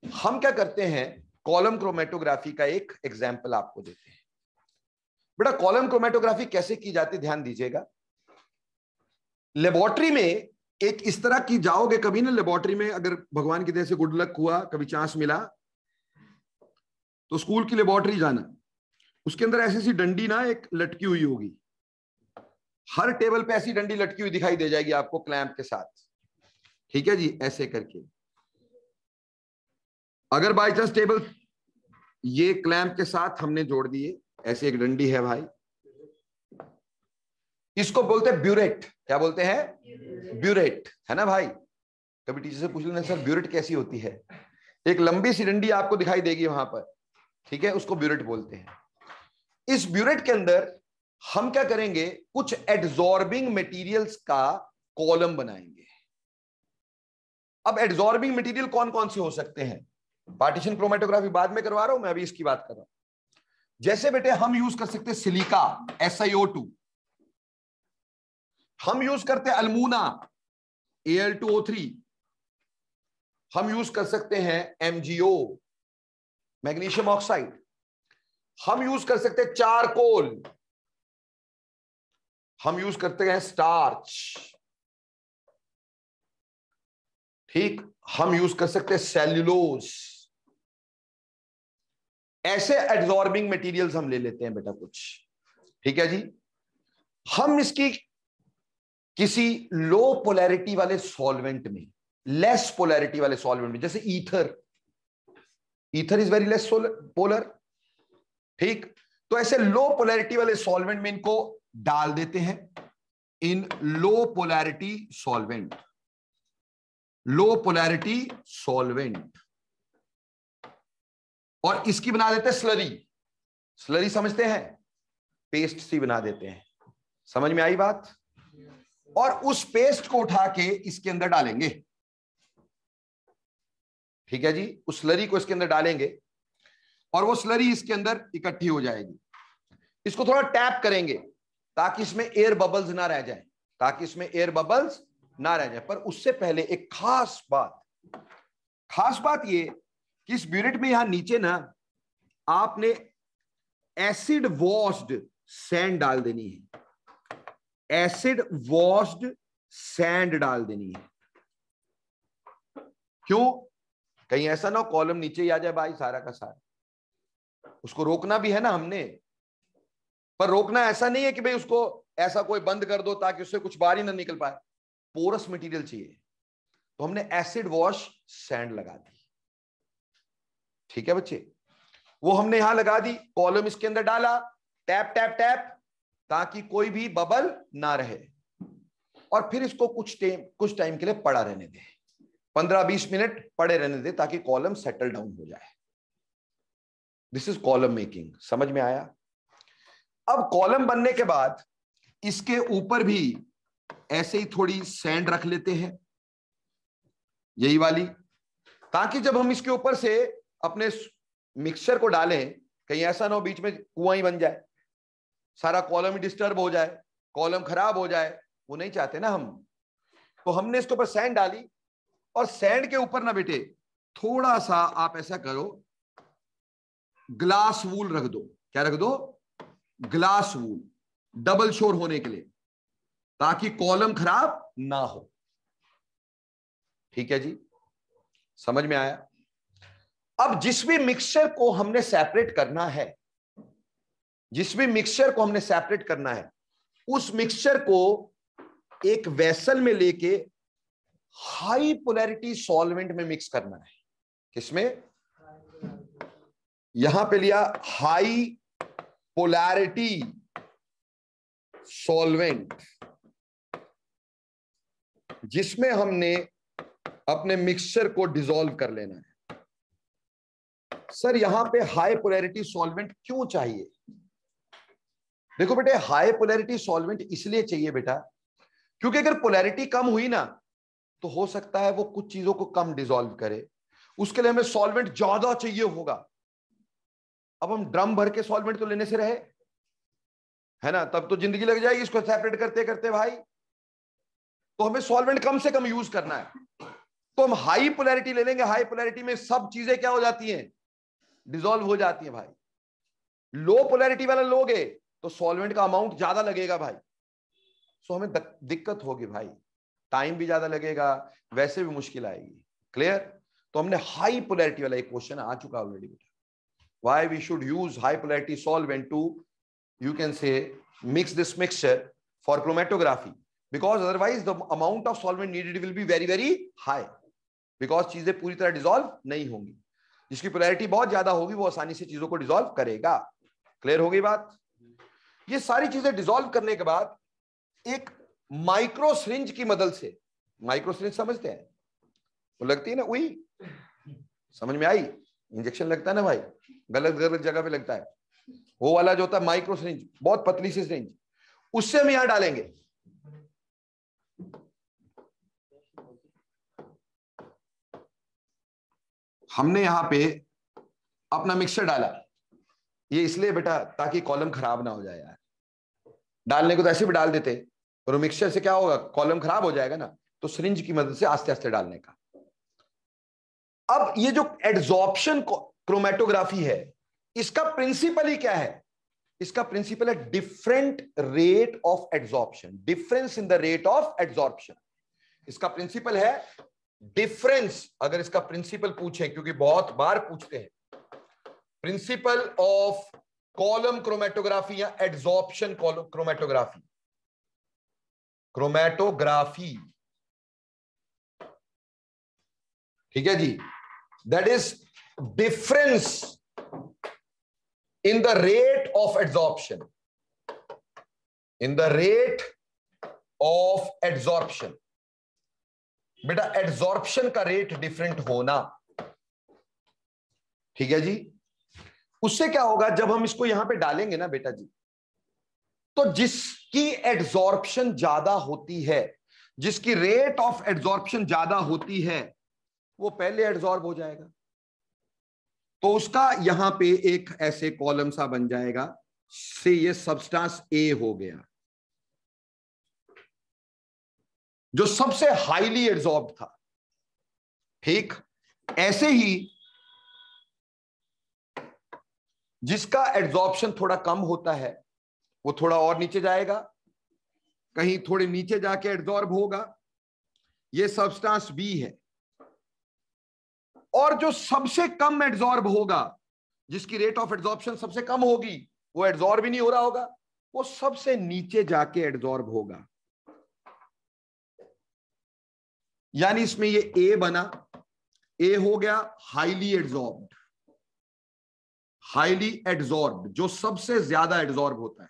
हम क्या करते हैं, कॉलम क्रोमेटोग्राफी का एक एग्जाम्पल आपको देते हैं। बेटा कॉलम क्रोमेटोग्राफी कैसे की जाती है, ध्यान दीजिएगा। लेबोरेटरी में एक इस तरह की जाओगे कभी ना, लेबोरेटरी में अगर भगवान की दया से गुड लक हुआ, कभी चांस मिला, तो स्कूल की लेबोरेटरी जाना, उसके अंदर ऐसी सी डंडी ना एक लटकी हुई होगी, हर टेबल पे ऐसी डंडी लटकी हुई दिखाई दे जाएगी आपको क्लैंप के साथ, ठीक है जी, ऐसे करके। अगर बाई चांस टेबल ये क्लैंप के साथ हमने जोड़ दिए, ऐसे एक डंडी है भाई, इसको बोलते हैं ब्यूरेट। क्या बोलते हैं? ब्यूरेट, है ना भाई? कभी टीचर से पूछ लेना सर ब्यूरेट कैसी होती है, एक लंबी सी डंडी आपको दिखाई देगी वहां पर, ठीक है, उसको ब्यूरेट बोलते हैं। इस ब्यूरेट के अंदर हम क्या करेंगे, कुछ एड्सॉर्बिंग मटेरियल्स का कॉलम बनाएंगे। अब एड्सॉर्बिंग मटेरियल कौन कौन से हो सकते हैं? पार्टीशन क्रोमेटोग्राफी बाद में करवा रहा हूं मैं, अभी इसकी बात कर रहा हूं। जैसे बेटे हम यूज कर सकते हैं सिलिका SiO2, हम यूज करते हैं अल्मूना Al2O3, हम यूज कर सकते हैं MgO मैग्नीशियम ऑक्साइड, हम यूज कर सकते हैं चारकोल, हम यूज करते हैं स्टार्च, ठीक, हम यूज कर सकते हैं सेल्यूलोज। ऐसे एड्सॉर्बिंग मटेरियल्स हम ले लेते हैं बेटा कुछ, ठीक है जी। हम इसकी किसी लो पोलैरिटी वाले सॉल्वेंट में, लेस पोलैरिटी वाले सॉल्वेंट में, जैसे ether, ether is very less polar, ठीक, तो ऐसे लो पोलैरिटी वाले सॉल्वेंट में इनको डाल देते हैं, इन लो पोलैरिटी सॉल्वेंट, लो पोलैरिटी सॉल्वेंट, और इसकी बना देते हैं स्लरी। स्लरी समझते हैं, पेस्ट सी बना देते हैं, समझ में आई बात? और उस पेस्ट को उठा के इसके अंदर डालेंगे, ठीक है जी, उस स्लरी को इसके अंदर डालेंगे और वो स्लरी इसके अंदर इकट्ठी हो जाएगी। इसको थोड़ा टैप करेंगे ताकि इसमें एयर बबल्स ना रह जाए, ताकि इसमें एयर बबल्स ना रह जाए। पर उससे पहले एक खास बात ये कि इस ब्यूरेट में यहां नीचे ना आपने एसिड वॉश्ड सैंड डाल देनी है, एसिड वॉश्ड सैंड डाल देनी है। क्यों? कहीं ऐसा ना हो कॉलम नीचे ही आ जाए भाई सारा का सारा, उसको रोकना भी है ना हमने। पर रोकना ऐसा नहीं है कि भाई उसको ऐसा कोई बंद कर दो ताकि उससे कुछ बाहर ही ना निकल पाए, पोरस मटेरियल चाहिए, तो हमने एसिड वॉश सैंड लगा दी, ठीक है बच्चे, वो हमने यहां लगा दी, कॉलम इसके अंदर डाला, टैप टैप टैप, ताकि कोई भी बबल ना रहे, और फिर इसको कुछ टाइम के लिए पड़ा रहने दे, 15-20 मिनट पड़े रहने दे ताकि कॉलम सेटल डाउन हो जाए। दिस इज कॉलम मेकिंग, समझ में आया? अब कॉलम बनने के बाद इसके ऊपर भी ऐसे ही थोड़ी सैंड रख लेते हैं, यही वाली, ताकि जब हम इसके ऊपर से अपने मिक्सचर को डालें, कहीं ऐसा ना हो बीच में कुआं ही बन जाए, सारा कॉलम ही डिस्टर्ब हो जाए, कॉलम खराब हो जाए, वो नहीं चाहते ना हम। तो हमने इसके ऊपर सैंड डाली, और सैंड के ऊपर ना बेटे थोड़ा सा आप ऐसा करो, ग्लास वूल रख दो। क्या रख दो? ग्लास वूल, डबल श्योर होने के लिए, ताकि कॉलम खराब ना हो, ठीक है जी, समझ में आया? अब जिस भी मिक्सचर को हमने सेपरेट करना है, जिस भी मिक्सचर को हमने सेपरेट करना है, उस मिक्सचर को एक वेसल में लेके हाई पोलैरिटी सॉल्वेंट में मिक्स करना है। किसमें? यहां पे लिया हाई पोलैरिटी सॉल्वेंट, जिसमें हमने अपने मिक्सचर को डिसॉल्व कर लेना है। सर यहां पे हाई पोलैरिटी सॉल्वेंट क्यों चाहिए? देखो बेटे, हाई पोलैरिटी सॉल्वेंट इसलिए चाहिए बेटा, क्योंकि अगर पोलैरिटी कम हुई ना तो हो सकता है वो कुछ चीजों को कम डिसॉल्व करे, उसके लिए हमें सॉल्वेंट ज्यादा चाहिए होगा। अब हम ड्रम भर के सॉल्वेंट तो लेने से रहे, है ना, तब तो जिंदगी लग जाएगी इसको सेपरेट करते करते भाई। तो हमें सॉल्वेंट कम से कम यूज करना है, तो हम हाई पोलैरिटी ले लेंगे। हाई पोलैरिटी में सब चीजें क्या हो जाती हैं? डिसॉल्व हो जाती हैं भाई। लो पोलैरिटी वाला लोगे तो सॉल्वेंट का अमाउंट ज्यादा लगेगा भाई, सो हमें दिक्कत होगी भाई, टाइम भी ज्यादा लगेगा, वैसे भी मुश्किल आएगी। क्लियर? तो हमने हाई पोलैरिटी वाला एक क्वेश्चन आ चुका ऑलरेडी बेटा, why we should use high polarity solvent to, you can say, mix this mixture for chromatography. Because otherwise the amount of solvent needed will be very very high, because चीजें पूरी तरह dissolve नहीं होंगी। जिसकी polarity बहुत ज्यादा होगी वो आसानी से चीजों को डिसॉल्व करेगा। क्लियर हो गई बात? ये सारी चीजें डिसॉल्व करने के बाद एक माइक्रो सिरिंज की मदद से, माइक्रो सिरिंज समझते हैं, वो लगती है ना, वही समझ में आई? इंजेक्शन लगता है ना भाई, गलत गलत जगह पे लगता है, वो वाला जो होता है माइक्रो सिरिंज, बहुत पतली सी सिरिंज, उससे हम यहां डालेंगे। हमने यहां पे अपना मिक्सचर डाला, ये इसलिए बेटा ताकि कॉलम खराब ना हो जाए यार। डालने को तो ऐसे भी डाल देते, पर मिक्सचर से क्या होगा, कॉलम खराब हो जाएगा ना, तो सिरिंज की मदद से आस्ते आस्ते डालने का। अब ये जो एड्सॉर्प्शन क्रोमेटोग्राफी है, इसका प्रिंसिपल ही क्या है? इसका प्रिंसिपल है different rate of adsorption, difference in the rate of adsorption. इसका प्रिंसिपल है डिफरेंस। अगर इसका प्रिंसिपल पूछें, क्योंकि बहुत बार पूछते हैं, प्रिंसिपल ऑफ कॉलम क्रोमेटोग्राफी या एड्सॉर्प्शन क्रोमेटोग्राफी, क्रोमेटोग्राफी, ठीक है जी, that is difference in the rate of adsorption, in the rate of adsorption। बेटा एड्सॉर्प्शन का रेट डिफरेंट होना, ठीक है जी। उससे क्या होगा, जब हम इसको यहां पे डालेंगे ना बेटा जी, तो जिसकी एड्सॉर्प्शन ज्यादा होती है, जिसकी रेट ऑफ एड्सॉर्प्शन ज्यादा होती है, वो पहले एड्सॉर्ब हो जाएगा। तो उसका यहां पे एक ऐसे कॉलम सा बन जाएगा, से ये सब्सटेंस ए हो गया, जो सबसे हाईली एड्सॉर्ब था। ठीक ऐसे ही जिसका एड्सॉर्प्शन थोड़ा कम होता है, वो थोड़ा और नीचे जाएगा, कहीं थोड़े नीचे जाके एड्सॉर्ब होगा, ये सब्सटेंस बी है। और जो सबसे कम एड्सॉर्ब होगा, जिसकी रेट ऑफ एड्सॉर्प्शन सबसे कम होगी, वो एड्सॉर्ब ही नहीं हो रहा होगा, वो सबसे नीचे जाके एड्सॉर्ब होगा। यानी इसमें ये ए बना, ए हो गया हाईली एड्सॉर्ब्ड, हाईली एड्सॉर्ब्ड, जो सबसे ज्यादा एड्सॉर्ब होता है।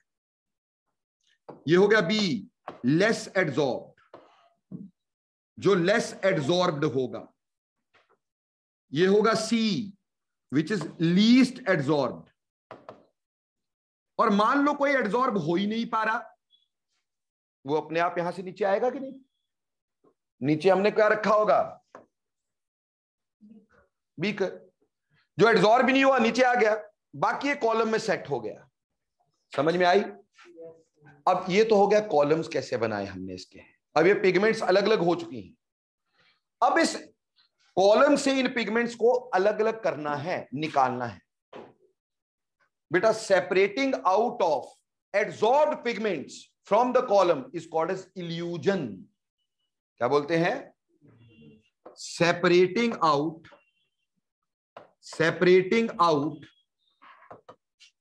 ये हो गया बी लेस एड्सॉर्ब्ड, जो लेस एड्सॉर्ब्ड होगा। ये होगा सी विच इज लीस्ट एड्सॉर्ब्ड। और मान लो कोई एड्सॉर्ब हो ही नहीं पा रहा, वो अपने आप यहां से नीचे आएगा कि नहीं? नीचे हमने क्या रखा होगा, बीकर, जो एड्सॉर्ब भी नहीं हुआ नीचे आ गया, बाकी ये कॉलम में सेट हो गया। समझ में आई? अब ये तो हो गया कॉलम्स कैसे बनाए हमने इसके। अब ये पिगमेंट्स अलग अलग हो चुकी हैं। अब इस कॉलम से इन पिगमेंट्स को अलग अलग करना है, निकालना है बेटा। Separating out of adsorbed pigments from the column is called as elution. क्या बोलते हैं? Separating out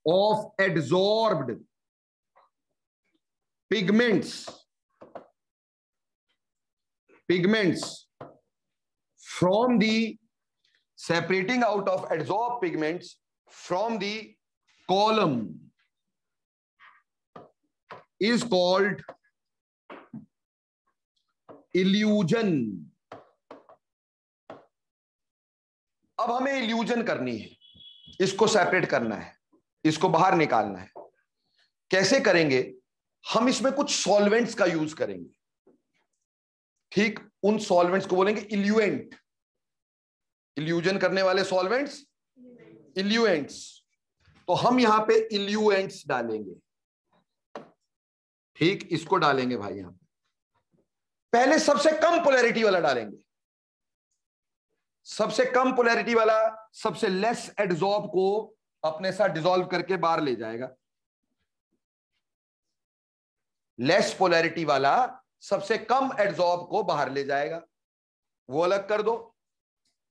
of adsorbed pigments from the separating out of adsorbed pigments from the column is called illusion। अब हमें इल्यूजन करनी है, इसको separate करना है, इसको बाहर निकालना है। कैसे करेंगे? हम इसमें कुछ सॉल्वेंट्स का यूज करेंगे। ठीक, उन सॉल्वेंट्स को बोलेंगे इल्यूएंट। इल्यूजन करने वाले सॉल्वेंट्स इल्यूएंट्स। तो हम यहां पे इल्यूएंट्स डालेंगे। ठीक, इसको डालेंगे भाई यहां पे। पहले सबसे कम पोलैरिटी वाला डालेंगे। सबसे कम पोलैरिटी वाला सबसे लेस एड्सॉर्ब को अपने साथ डिसॉल्व करके बाहर ले जाएगा। लेस पोलैरिटी वाला सबसे कम एड्सॉर्ब को बाहर ले जाएगा, वो अलग कर दो।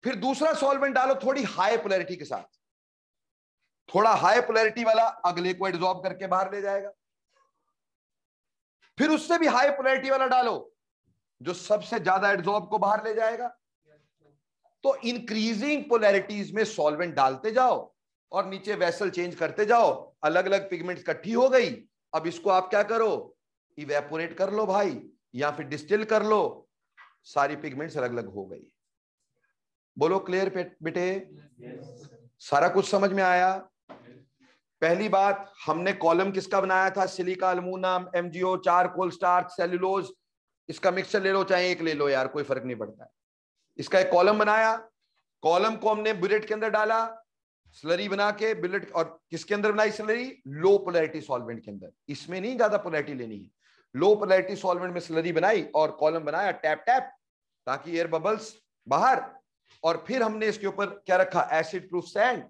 फिर दूसरा सॉल्वेंट डालो थोड़ी हाई पोलैरिटी के साथ, थोड़ा हाई पोलैरिटी वाला अगले को एड्सॉर्ब करके बाहर ले जाएगा। फिर उससे भी हाई पोलैरिटी वाला डालो जो सबसे ज्यादा एड्सॉर्ब को बाहर ले जाएगा। तो इंक्रीजिंग पोलैरिटीज में सॉल्वेंट डालते जाओ और नीचे वेसल चेंज करते जाओ, अलग अलग पिगमेंट्स इकट्ठी हो गई। अब इसको आप क्या करो, इवेपोरेट कर लो भाई, या फिर डिस्टिल कर लो, सारी पिगमेंट्स अलग अलग हो गई। बोलो क्लियर बेटे? सारा कुछ समझ में आया? पहली बात, हमने कॉलम किसका बनाया था? Silica, aluminium, MgO, charcoal, starch, cellulose, इसका मिक्सचर ले लो चाहे एक ले लो यार, कोई फर्क नहीं पड़ता है। इसका एक कॉलम बनाया, कॉलम को हमने बुलेट के अंदर डाला, स्लरी बना के बुलेट, और किसके अंदर बनाई स्लरी? लो पोलैरिटी सॉल्वेंट के अंदर। इसमें नहीं ज्यादा पोलैरिटी लेनी है, लो पोलैरिटी सॉल्वेंट में स्लरी बनाई और कॉलम बनाया, टैप टैप, ताकि एयर बबल्स बाहर। और फिर हमने इसके ऊपर क्या रखा? एसिड प्रूफ सैंड,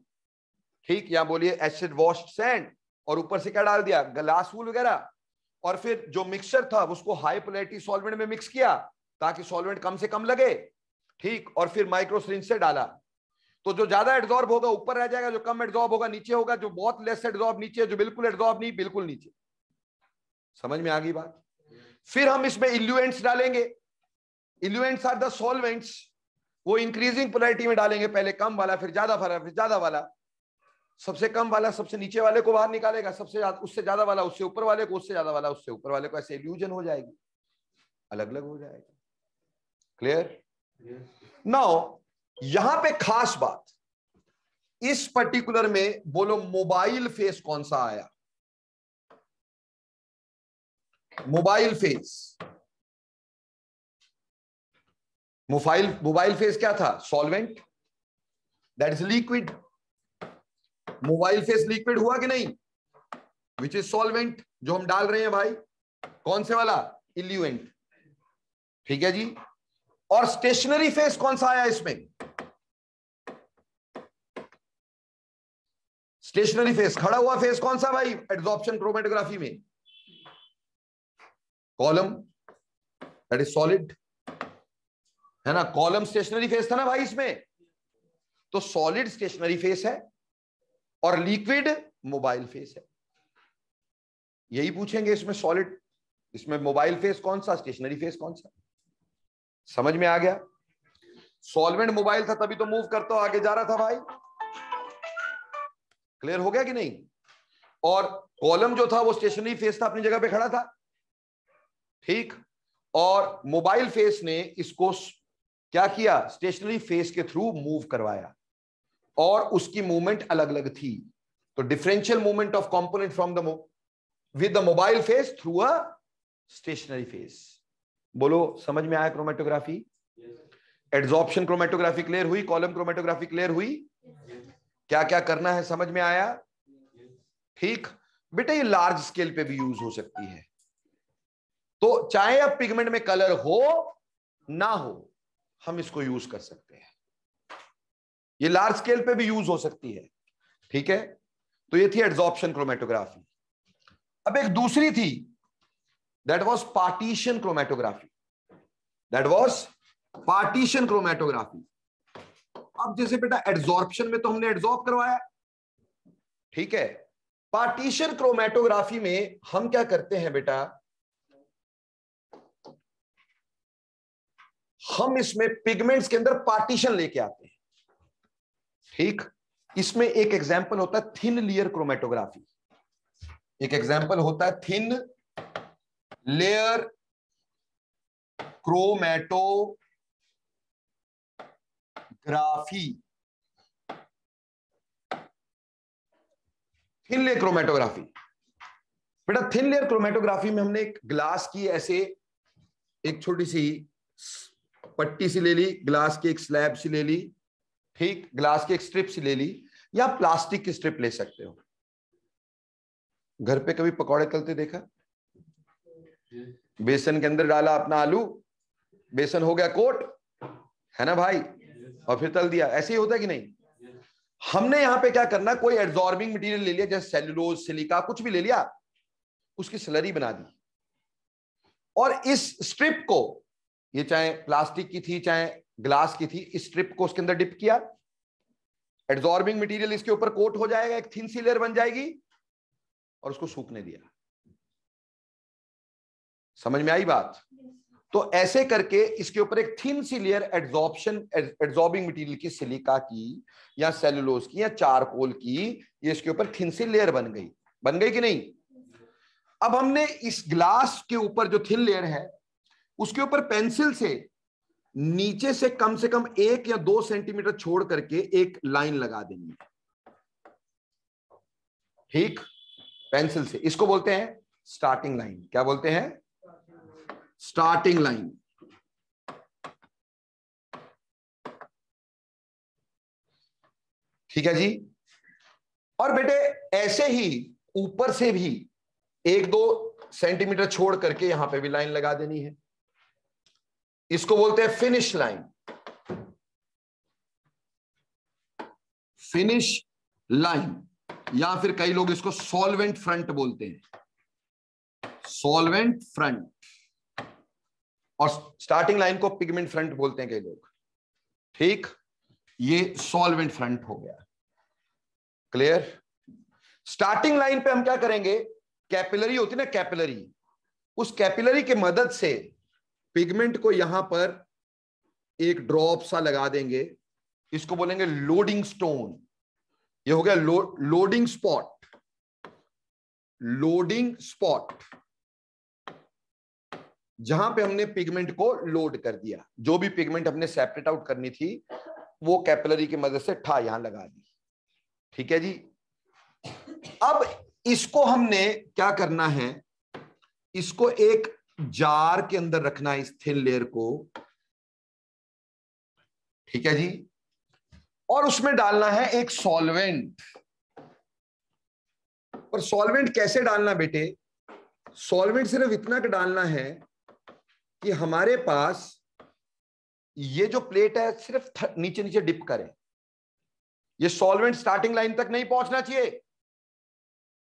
ठीक, या बोलिए एसिड वॉश्ड सैंड, और ऊपर से क्या डाल दिया? ग्लास वूल वगैरह। और फिर जो मिक्सचर था उसको हाई पोलैरिटी सॉल्वेंट में मिक्स किया ताकि सॉल्वेंट कम से कम लगे, ठीक, और फिर माइक्रो सिरिंज से डाला। तो जो ज्यादा एड्सॉर्ब होगा ऊपर रह जाएगा, जो कम एड्सॉर्ब होगा नीचे होगा, जो बहुत लेस एड्सॉर्ब नीचे, जो बिल्कुल एड्सॉर्ब नहीं बिल्कुल नीचे। समझ में आ गई बात? फिर हम इसमें इल्यूएंट्स डालेंगे। इल्यूएंट्स आर द सॉल्वेंट्स, वो इंक्रीजिंग पोलैरिटी में डालेंगे, पहले कम वाला, फिर ज्यादा वाला, फिर ज्यादा वाला। सबसे कम वाला सबसे नीचे वाले को बाहर निकालेगा, सबसे उससे ज्यादा वाला उससे ऊपर वाले को, उससे ज्यादा वाला उससे ऊपर वाले को, ऐसे इल्यूजन हो जाएगी, अलग अलग हो जाएगा। क्लियर? नाउ यहां पे खास बात, इस पर्टिकुलर में बोलो मोबाइल फेस कौन सा आया? मोबाइल फेस, मोबाइल फेस क्या था? Solvent, that is liquid. Mobile face liquid हुआ कि नहीं? विच इज सॉल्वेंट, जो हम डाल रहे हैं भाई, कौन से वाला? इल्यूएंट, ठीक है जी। और स्टेशनरी फेस कौन सा आया इसमें? स्टेशनरी फेस, खड़ा हुआ फेस कौन सा भाई एड्सॉर्प्शन क्रोमेटोग्राफी में? कॉलम, दैट इज सॉलिड, है ना? कॉलम स्टेशनरी फेस था ना भाई इसमें। तो सॉलिड स्टेशनरी फेस है और लिक्विड मोबाइल फेस है। यही पूछेंगे इसमें, सॉलिड, इसमें मोबाइल फेस कौन सा, स्टेशनरी फेस कौन सा? समझ में आ गया? सॉल्वेंट मोबाइल था तभी तो मूव करता आगे जा रहा था भाई। क्लियर हो गया कि नहीं? और कॉलम जो था वो स्टेशनरी फेस था, अपनी जगह पे खड़ा था, ठीक। और मोबाइल फेस ने इसको क्या किया? स्टेशनरी फेस के थ्रू मूव करवाया, और उसकी मूवमेंट अलग अलग थी। तो differential movement of component from the with the mobile phase through a stationary phase. बोलो समझ में आया क्रोमेटोग्राफी? एड्सॉर्प्शन क्रोमेटोग्राफी क्लियर हुई? कॉलम क्रोमेटोग्राफी क्लियर हुई? क्या क्या करना है समझ में आया? ठीक बेटा, ये लार्ज स्केल पे भी यूज हो सकती है। तो चाहे अब पिगमेंट में कलर हो ना हो, हम इसको यूज कर सकते हैं। ये लार्ज स्केल पे भी यूज हो सकती है, ठीक है। तो ये थी एड्सॉर्प्शन क्रोमेटोग्राफी। अब एक दूसरी थी, that was partition chromatography. That was partition chromatography. अब जैसे बेटा एड्सॉर्प्शन में तो हमने एड्सॉर्ब करवाया, ठीक है। पार्टीशन क्रोमेटोग्राफी में हम क्या करते हैं बेटा, हम इसमें पिगमेंट्स के अंदर पार्टीशन लेके आते हैं, ठीक। इसमें एक एग्जांपल होता है थिन लेयर क्रोमेटोग्राफी। एक एग्जांपल होता है thin layer chromatography. Thin layer chromatography, बेटा थिन लेयर क्रोमेटोग्राफी में हमने एक ग्लास की ऐसे एक छोटी सी पट्टी सी ले ली, ग्लास की एक स्लैब सी ले ली, ठीक, ग्लास की एक स्ट्रिप सी ले ली, या प्लास्टिक की स्ट्रिप ले सकते हो। घर पे कभी पकौड़े तलते देखा? बेसन के अंदर डाला अपना आलू, बेसन हो गया कोट, है ना भाई, और फिर तल दिया, ऐसे ही होता है कि नहीं? हमने यहां पे क्या करना, कोई एब्जॉर्बिंग मटेरियल ले लिया, जैसे सेल्यूलोज, सिलिका, कुछ भी ले लिया, उसकी स्लरी बना दी, और इस स्ट्रिप को, ये चाहे प्लास्टिक की थी चाहे ग्लास की थी, इस स्ट्रिप को उसके अंदर डिप किया, एब्जॉर्बिंग मटेरियल इसके ऊपर कोट हो जाएगा, एक थिन सी लेयर बन जाएगी, और उसको सूखने दिया। समझ में आई बात? तो ऐसे करके इसके ऊपर एक थिन सी लेयर एड्जॉर्बिंग मटेरियल की, सिलिका की या सेलुलोज की या चारकोल की, ये इसके ऊपर थिन सी लेयर बन गई कि नहीं? अब हमने इस ग्लास के ऊपर जो थिन लेयर है उसके ऊपर पेंसिल से नीचे से कम 1 या 2 सेंटीमीटर छोड़ करके एक लाइन लगा देनी है, ठीक? पेंसिल से। इसको बोलते हैं स्टार्टिंग लाइन। क्या बोलते हैं? Starting line. ठीक है जी। और बेटे ऐसे ही ऊपर से भी 1-2 सेंटीमीटर छोड़ करके यहां पे भी लाइन लगा देनी है। इसको बोलते हैं फिनिश लाइन। फिनिश लाइन, या फिर कई लोग इसको सॉल्वेंट फ्रंट बोलते हैं, सॉल्वेंट फ्रंट। और स्टार्टिंग लाइन को पिगमेंट फ्रंट बोलते हैं कई लोग, ठीक? ये सॉल्वेंट फ्रंट हो गया। क्लियर? स्टार्टिंग लाइन पे हम क्या करेंगे? कैपिलरी होती है ना, कैपिलरी, उस कैपिलरी की मदद से पिगमेंट को यहां पर एक ड्रॉप सा लगा देंगे। इसको बोलेंगे लोडिंग स्टोन। ये हो गया लोडिंग स्पॉट। लोडिंग स्पॉट, जहां पे हमने पिगमेंट को लोड कर दिया। जो भी पिगमेंट हमने सेपरेट आउट करनी थी वो कैपिलरी की मदद से यहां लगा दी। ठीक है जी। अब इसको हमने क्या करना है? इसको एक जार के अंदर रखना है, इस थिन लेयर को। ठीक है जी। और उसमें डालना है एक सॉल्वेंट। और सॉल्वेंट कैसे डालना बेटे? सॉल्वेंट सिर्फ इतना का डालना है कि हमारे पास ये जो प्लेट है सिर्फ नीचे नीचे डिप करे। ये सॉल्वेंट स्टार्टिंग लाइन तक नहीं पहुंचना चाहिए,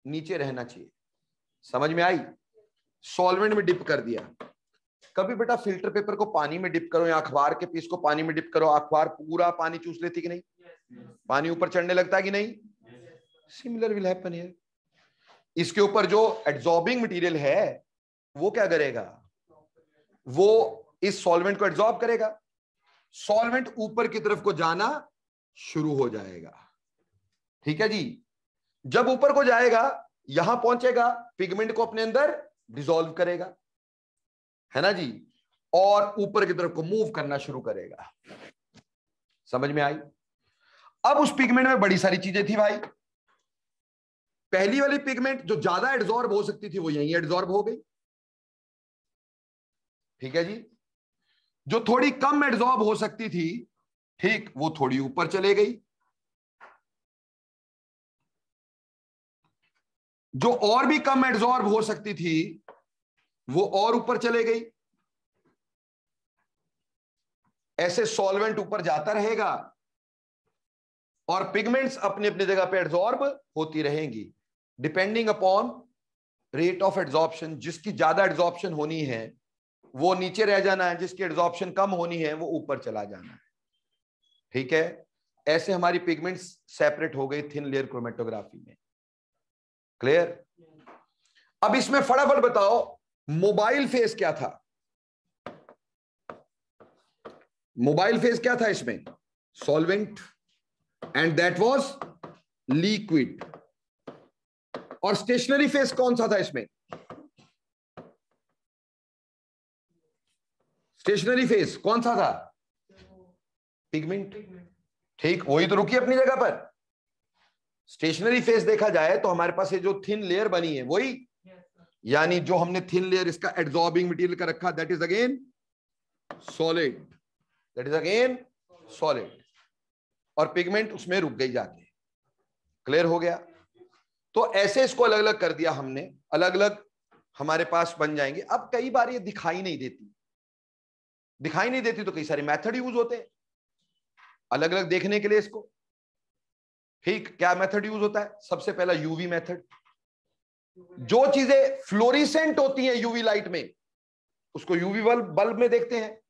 नीचे रहना चाहिए। समझ में आई? सॉल्वेंट में डिप कर दिया। कभी बेटा फिल्टर पेपर को पानी में डिप करो या अखबार के पीस को पानी में डिप करो, अखबार पूरा पानी चूस लेती कि नहीं? पानी ऊपर चढ़ने लगता है कि नहीं? Similar will happen here. इसके ऊपर जो एड्सॉर्बिंग मटेरियल है वो क्या करेगा? वो इस सॉल्वेंट को एड्सॉर्ब करेगा। सॉल्वेंट ऊपर की तरफ को जाना शुरू हो जाएगा। ठीक है जी। जब ऊपर को जाएगा, यहां पहुंचेगा, पिगमेंट को अपने अंदर डिसॉल्व करेगा, है ना जी, और ऊपर की तरफ को मूव करना शुरू करेगा। समझ में आई? अब उस पिगमेंट में बड़ी सारी चीजें थी भाई। पहली वाली पिगमेंट जो ज्यादा एड्सॉर्ब हो सकती थी वो यहीं एड्सॉर्ब हो गई। ठीक है जी। जो थोड़ी कम एड्सॉर्ब हो सकती थी, ठीक, वो थोड़ी ऊपर चले गई। जो और भी कम एड्सॉर्ब हो सकती थी वो और ऊपर चले गई। ऐसे सॉल्वेंट ऊपर जाता रहेगा और पिगमेंट्स अपनी अपनी जगह पे एड्सॉर्ब होती रहेंगी, depending upon rate of adsorption. जिसकी ज्यादा एड्सॉर्प्शन होनी है वो नीचे रह जाना है, जिसकी एड्सॉर्प्शन कम होनी है वो ऊपर चला जाना है। ठीक है। ऐसे हमारी पिगमेंट्स सेपरेट हो गई थिन लेयर क्रोमेटोग्राफी में। क्लियर? अब इसमें फटाफट बताओ मोबाइल फेज क्या था? मोबाइल फेज क्या था इसमें? Solvent, and that was liquid. और स्टेशनरी फेज कौन सा था इसमें? स्टेशनरी फेज कौन सा था? पिगमेंट। ठीक, वही तो रुकी अपनी जगह पर। स्टेशनरी फेज देखा जाए तो हमारे पास ये जो थिन लेयर बनी है वही, यानी जो हमने थिन लेयर इसका एड्सॉर्बिंग मटेरियल का रखा, that is again solid, that is again solid. और पिगमेंट उसमें रुक गई जाके। क्लियर हो गया? तो ऐसे इसको अलग अलग कर दिया हमने, अलग अलग हमारे पास बन जाएंगे। अब कई बार ये दिखाई नहीं देती, दिखाई नहीं देती तो कई सारे मेथड यूज होते हैं अलग अलग देखने के लिए इसको। ठीक, क्या मेथड यूज होता है? सबसे पहला यूवी मेथड। जो चीजें फ्लोरिसेंट होती हैं यूवी लाइट में उसको यूवी बल्ब में देखते हैं,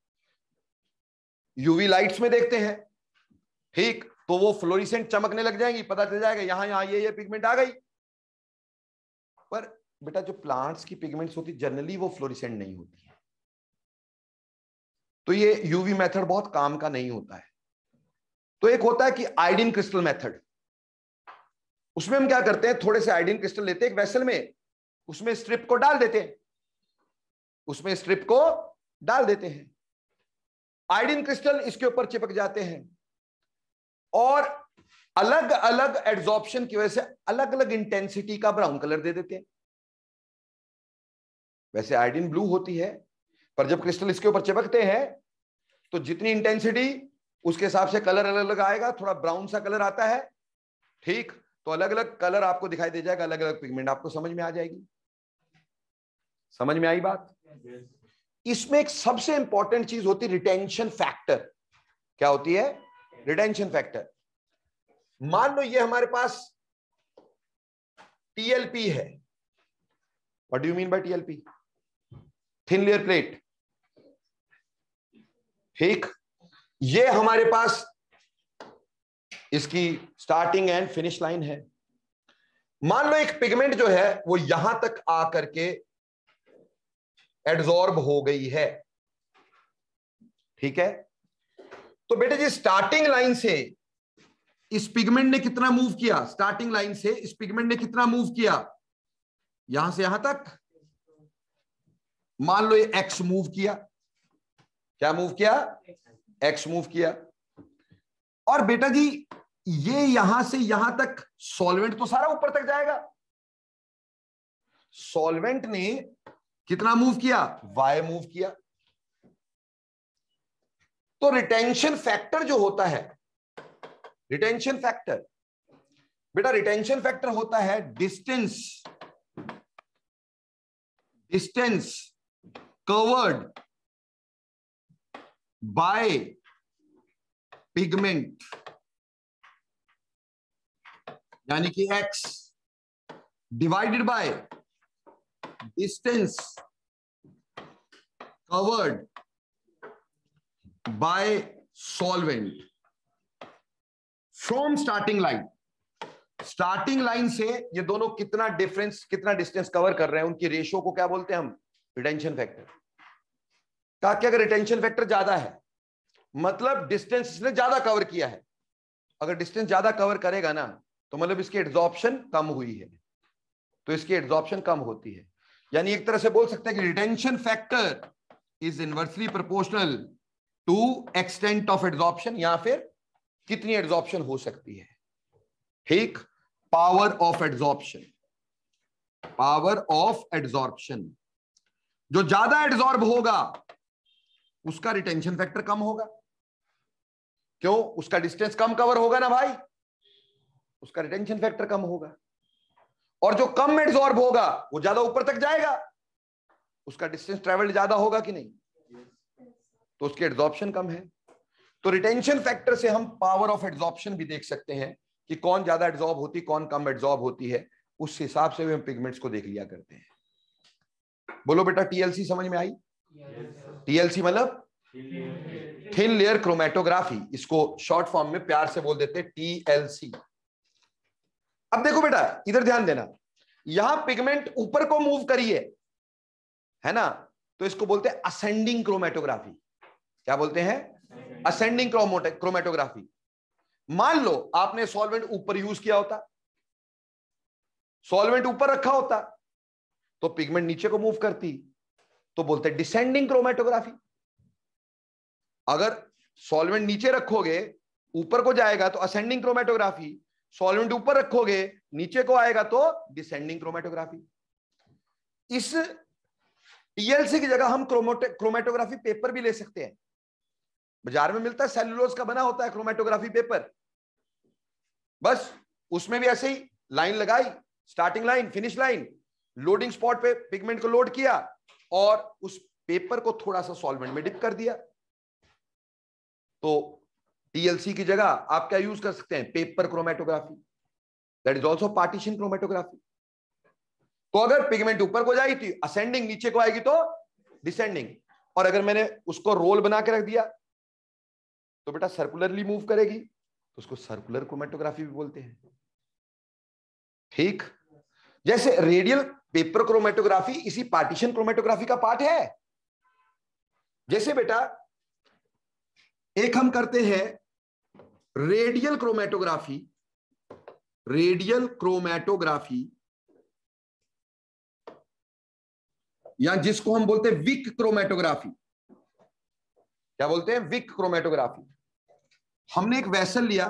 यूवी लाइट्स में देखते हैं। ठीक, तो वो फ्लोरिसेंट चमकने लग जाएंगी, पता चल जाएगा यहां यहां ये पिगमेंट आ गई। पर बेटा जो प्लांट्स की पिगमेंट्स होती जनरली वो फ्लोरिसेंट नहीं होती है, तो ये यूवी मेथड बहुत काम का नहीं होता है। तो एक होता है कि आयोडीन क्रिस्टल मेथड, उसमें हम क्या करते हैं, थोड़े से आयोडीन क्रिस्टल लेते हैं एक वेसल में, उसमें स्ट्रिप को डाल देते हैं, उसमें स्ट्रिप को डाल देते हैं, आयोडीन क्रिस्टल इसके ऊपर चिपक जाते हैं और अलग अलग एड्सॉर्प्शन की वजह से अलग अलग इंटेंसिटी का ब्राउन कलर दे देते हैं। वैसे आयोडीन ब्लू होती है, पर जब क्रिस्टल इसके ऊपर चिपकते हैं तो जितनी इंटेंसिटी उसके हिसाब से कलर अलग अलग आएगा, थोड़ा ब्राउन सा कलर आता है, ठीक, तो अलग अलग कलर आपको दिखाई दे जाएगा, अलग अलग पिगमेंट आपको समझ में आ जाएगी। समझ में आई बात? इसमें एक सबसे इंपॉर्टेंट चीज होती है रिटेंशन फैक्टर। क्या होती है? Retention factor. मान लो ये हमारे पास टीएलपी है। What do you mean by TLP? Thin layer plate, ठीक। ये हमारे पास इसकी स्टार्टिंग एंड फिनिश लाइन है। मान लो एक पिगमेंट जो है वो यहां तक आकर के एड्सॉर्ब हो गई है, ठीक है। तो बेटे जी स्टार्टिंग लाइन से इस पिगमेंट ने कितना मूव किया, स्टार्टिंग लाइन से इस पिगमेंट ने कितना मूव किया, यहां से यहां तक। मान लो ये एक्स मूव किया, क्या मूव किया? एक्स मूव किया। और बेटा जी ये यहां से यहां तक सॉल्वेंट तो सारा ऊपर तक जाएगा, सॉल्वेंट ने कितना मूव किया? वाई मूव किया। तो रिटेंशन फैक्टर जो होता है, रिटेंशन फैक्टर, बेटा रिटेंशन फैक्टर होता है distance, distance covered by pigment, यानी कि x divided by distance covered by solvent from starting line. Starting line से ये दोनों कितना डिफरेंस, कितना डिस्टेंस कवर कर रहे हैं, उनकी रेशियो को क्या बोलते हैं हम? Retention factor. कहा कि अगर रिटेंशन फैक्टर ज्यादा है मतलब डिस्टेंस इसने ज्यादा कवर किया है, अगर डिस्टेंस ज्यादा कवर करेगा ना तो मतलब इसकी एड्सॉर्प्शन कम हुई है, तो इसकी एड्सॉर्प्शन कम होती है। यानी एक तरह से बोल सकते हैं कि retention factor is inversely proportional to extent of adsorption, या फिर कितनी एड्सॉर्प्शन हो सकती है, ठीक। Power of adsorption, power of adsorption, जो ज्यादा एड्सॉर्ब होगा उसका रिटेंशन फैक्टर कम होगा। क्यों? उसका डिस्टेंस कम कवर होगा ना भाई, उसका रिटेंशन फैक्टर कम होगा। और जो कम एड्सॉर्ब होगा वो ज्यादा ऊपर तक जाएगा, उसका डिस्टेंस ट्रेवल्ड ज्यादा होगा कि नहीं, तो उसकी एड्सॉर्प्शन कम है। तो रिटेंशन फैक्टर से हम पावर ऑफ एड्सॉर्प्शन भी देख सकते हैं कि कौन ज्यादा एड्सॉर्ब होती, कौन कम एड्सॉर्ब होती है, उस हिसाब से भी हम पिगमेंट्स को देख लिया करते हैं। बोलो बेटा टीएलसी समझ में आई? टीएलसी मतलब थिन लेयर क्रोमेटोग्राफी, इसको शॉर्ट फॉर्म में प्यार से बोल देते हैं टीएलसी। अब देखो बेटा इधर ध्यान देना, यहां पिगमेंट ऊपर को मूव करी है ना, तो इसको बोलते हैं असेंडिंग क्रोमेटोग्राफी। क्या बोलते हैं? Ascending chromatography. मान लो आपने सॉल्वेंट ऊपर यूज किया होता, सॉल्वेंट ऊपर रखा होता तो पिगमेंट नीचे को मूव करती, तो बोलते हैं डिसेंडिंग क्रोमेटोग्राफी। अगर सॉल्वेंट नीचे रखोगे ऊपर को जाएगा तो असेंडिंग क्रोमेटोग्राफी, सॉल्वेंट ऊपर रखोगे नीचे को आएगा तो डिसेंडिंग क्रोमेटोग्राफी। इस टीएलसी की जगह हम क्रोमेटोग्राफी पेपर भी ले सकते हैं, बाजार में मिलता है, सेलुलोज का बना होता है क्रोमेटोग्राफी पेपर। बस उसमें भी ऐसे ही लाइन लगाई, starting line, finish line, loading spot पे पिगमेंट को लोड किया और उस पेपर को थोड़ा सा सॉल्वेंट में डिप कर दिया। तो टीएलसी की जगह आप क्या यूज कर सकते हैं? Paper chromatography, that is also partition chromatography. तो अगर पिगमेंट ऊपर को जाएगी तो असेंडिंग, नीचे को आएगी तो डिसेंडिंग। और अगर मैंने उसको रोल बना के रख दिया तो बेटा सर्कुलरली मूव करेगी, तो उसको सर्कुलर क्रोमेटोग्राफी भी बोलते हैं, ठीक। जैसे रेडियल पेपर क्रोमेटोग्राफी इसी पार्टीशन क्रोमेटोग्राफी का पार्ट है। जैसे बेटा एक हम करते हैं रेडियल क्रोमेटोग्राफी, रेडियल क्रोमेटोग्राफी, या जिसको हम बोलते हैं विक क्रोमेटोग्राफी। क्या बोलते हैं? Wick chromatography. हमने एक वेसल लिया,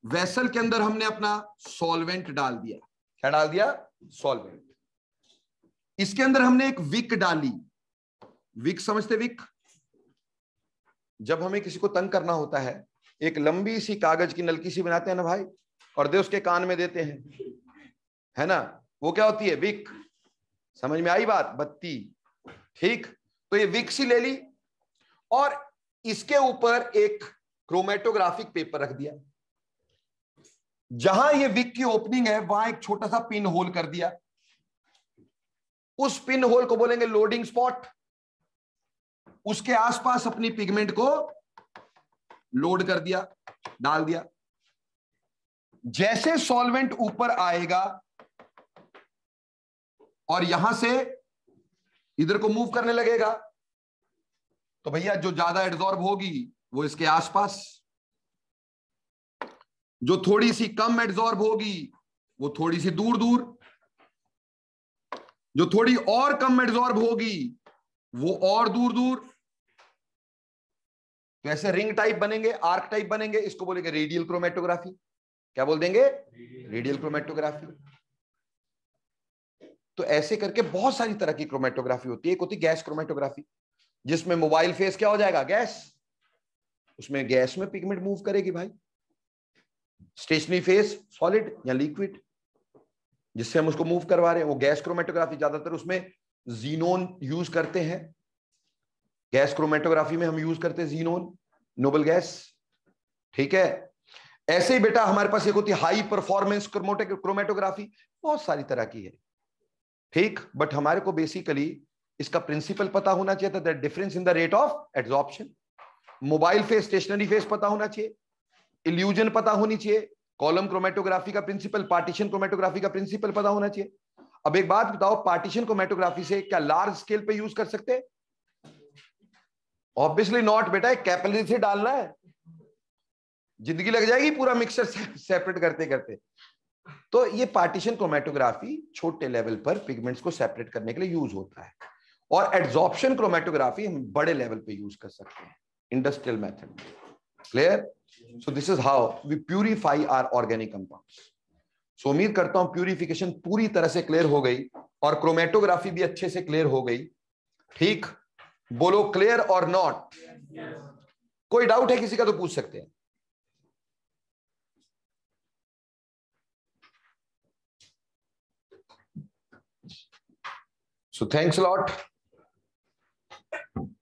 वेसल के अंदर हमने अपना सॉल्वेंट डाल दिया। क्या डाल दिया? सॉल्वेंट। इसके अंदर हमने एक विक डाली। विक समझते? विक, जब हमें किसी को तंग करना होता है, एक लंबी सी कागज की नलकी सी बनाते हैं ना भाई, और दे उसके कान में देते हैं, है ना, वो क्या होती है? विक। समझ में आई बात? बत्ती। ठीक, तो ये विक सी ले ली और इसके ऊपर एक क्रोमेटोग्राफिक पेपर रख दिया। जहां ये विक की ओपनिंग है वहां एक छोटा सा पिन होल कर दिया। उस पिन होल को बोलेंगे लोडिंग स्पॉट। उसके आसपास अपनी पिगमेंट को लोड कर दिया, डाल दिया। जैसे सॉल्वेंट ऊपर आएगा और यहां से इधर को मूव करने लगेगा, तो भैया जो ज्यादा एड्सॉर्ब होगी वो इसके आसपास, जो थोड़ी सी कम एड्सॉर्ब होगी वो थोड़ी सी दूर दूर, जो थोड़ी और कम एड्सॉर्ब होगी वो और दूर दूर। तो ऐसे रिंग टाइप बनेंगे, आर्क टाइप बनेंगे, इसको बोलेंगे रेडियल क्रोमेटोग्राफी। क्या बोल देंगे? Radial chromatography. तो ऐसे करके बहुत सारी तरह की क्रोमेटोग्राफी होती है। एक होती है गैस क्रोमेटोग्राफी, जिसमें मोबाइल फेस क्या हो जाएगा? गैस। उसमें गैस में पिगमेंट मूव करेगी भाई। स्टेशनरी फेस सॉलिड या लिक्विड, जिससे हम उसको मूव करवा रहे हैं, वो गैस क्रोमेटोग्राफी। ज्यादातर उसमें जीनोन यूज करते हैं। गैस क्रोमेटोग्राफी में हम यूज करते हैं जीनोन, नोबल गैस। ठीक है। ऐसे ही बेटा हमारे पास एक होती है हाई परफॉर्मेंस क्रोमेटोग्राफी। बहुत सारी तरह की है। ठीक, बट हमारे को बेसिकली इसका प्रिंसिपल पता होना चाहिए था, difference in the rate of adsorption. Mobile phase, stationary phase पता होना चाहिए, इल्यूजन पता होनी चाहिए, कॉलम क्रोमेटोग्राफी का प्रिंसिपल, पार्टीशन क्रोमेटोग्राफी का प्रिंसिपल पता होना चाहिए। अब एक बात बताओ, पार्टीशन क्रोमेटोग्राफी से क्या लार्ज स्केल पे यूज कर सकते हैं? ऑब्वियसली नॉट बेटा, एक कैपिलरी से डालना है, जिंदगी लग जाएगी पूरा मिक्सचर सेपरेट करते करते। तो ये पार्टीशन क्रोमेटोग्राफी छोटे लेवल पर पिगमेंट्स को सेपरेट करने के लिए यूज होता है, और एड्सॉर्प्शन क्रोमेटोग्राफी हम बड़े लेवल पे यूज कर सकते हैं industrial method. Clear? So this is how we purify our organic compounds. So उम्मीद करता हूं प्यूरिफिकेशन पूरी तरह से क्लियर हो गई और क्रोमेटोग्राफी भी अच्छे से क्लियर हो गई। ठीक, बोलो क्लियर और नॉट? कोई डाउट है किसी का तो पूछ सकते हैं। So thanks a lot.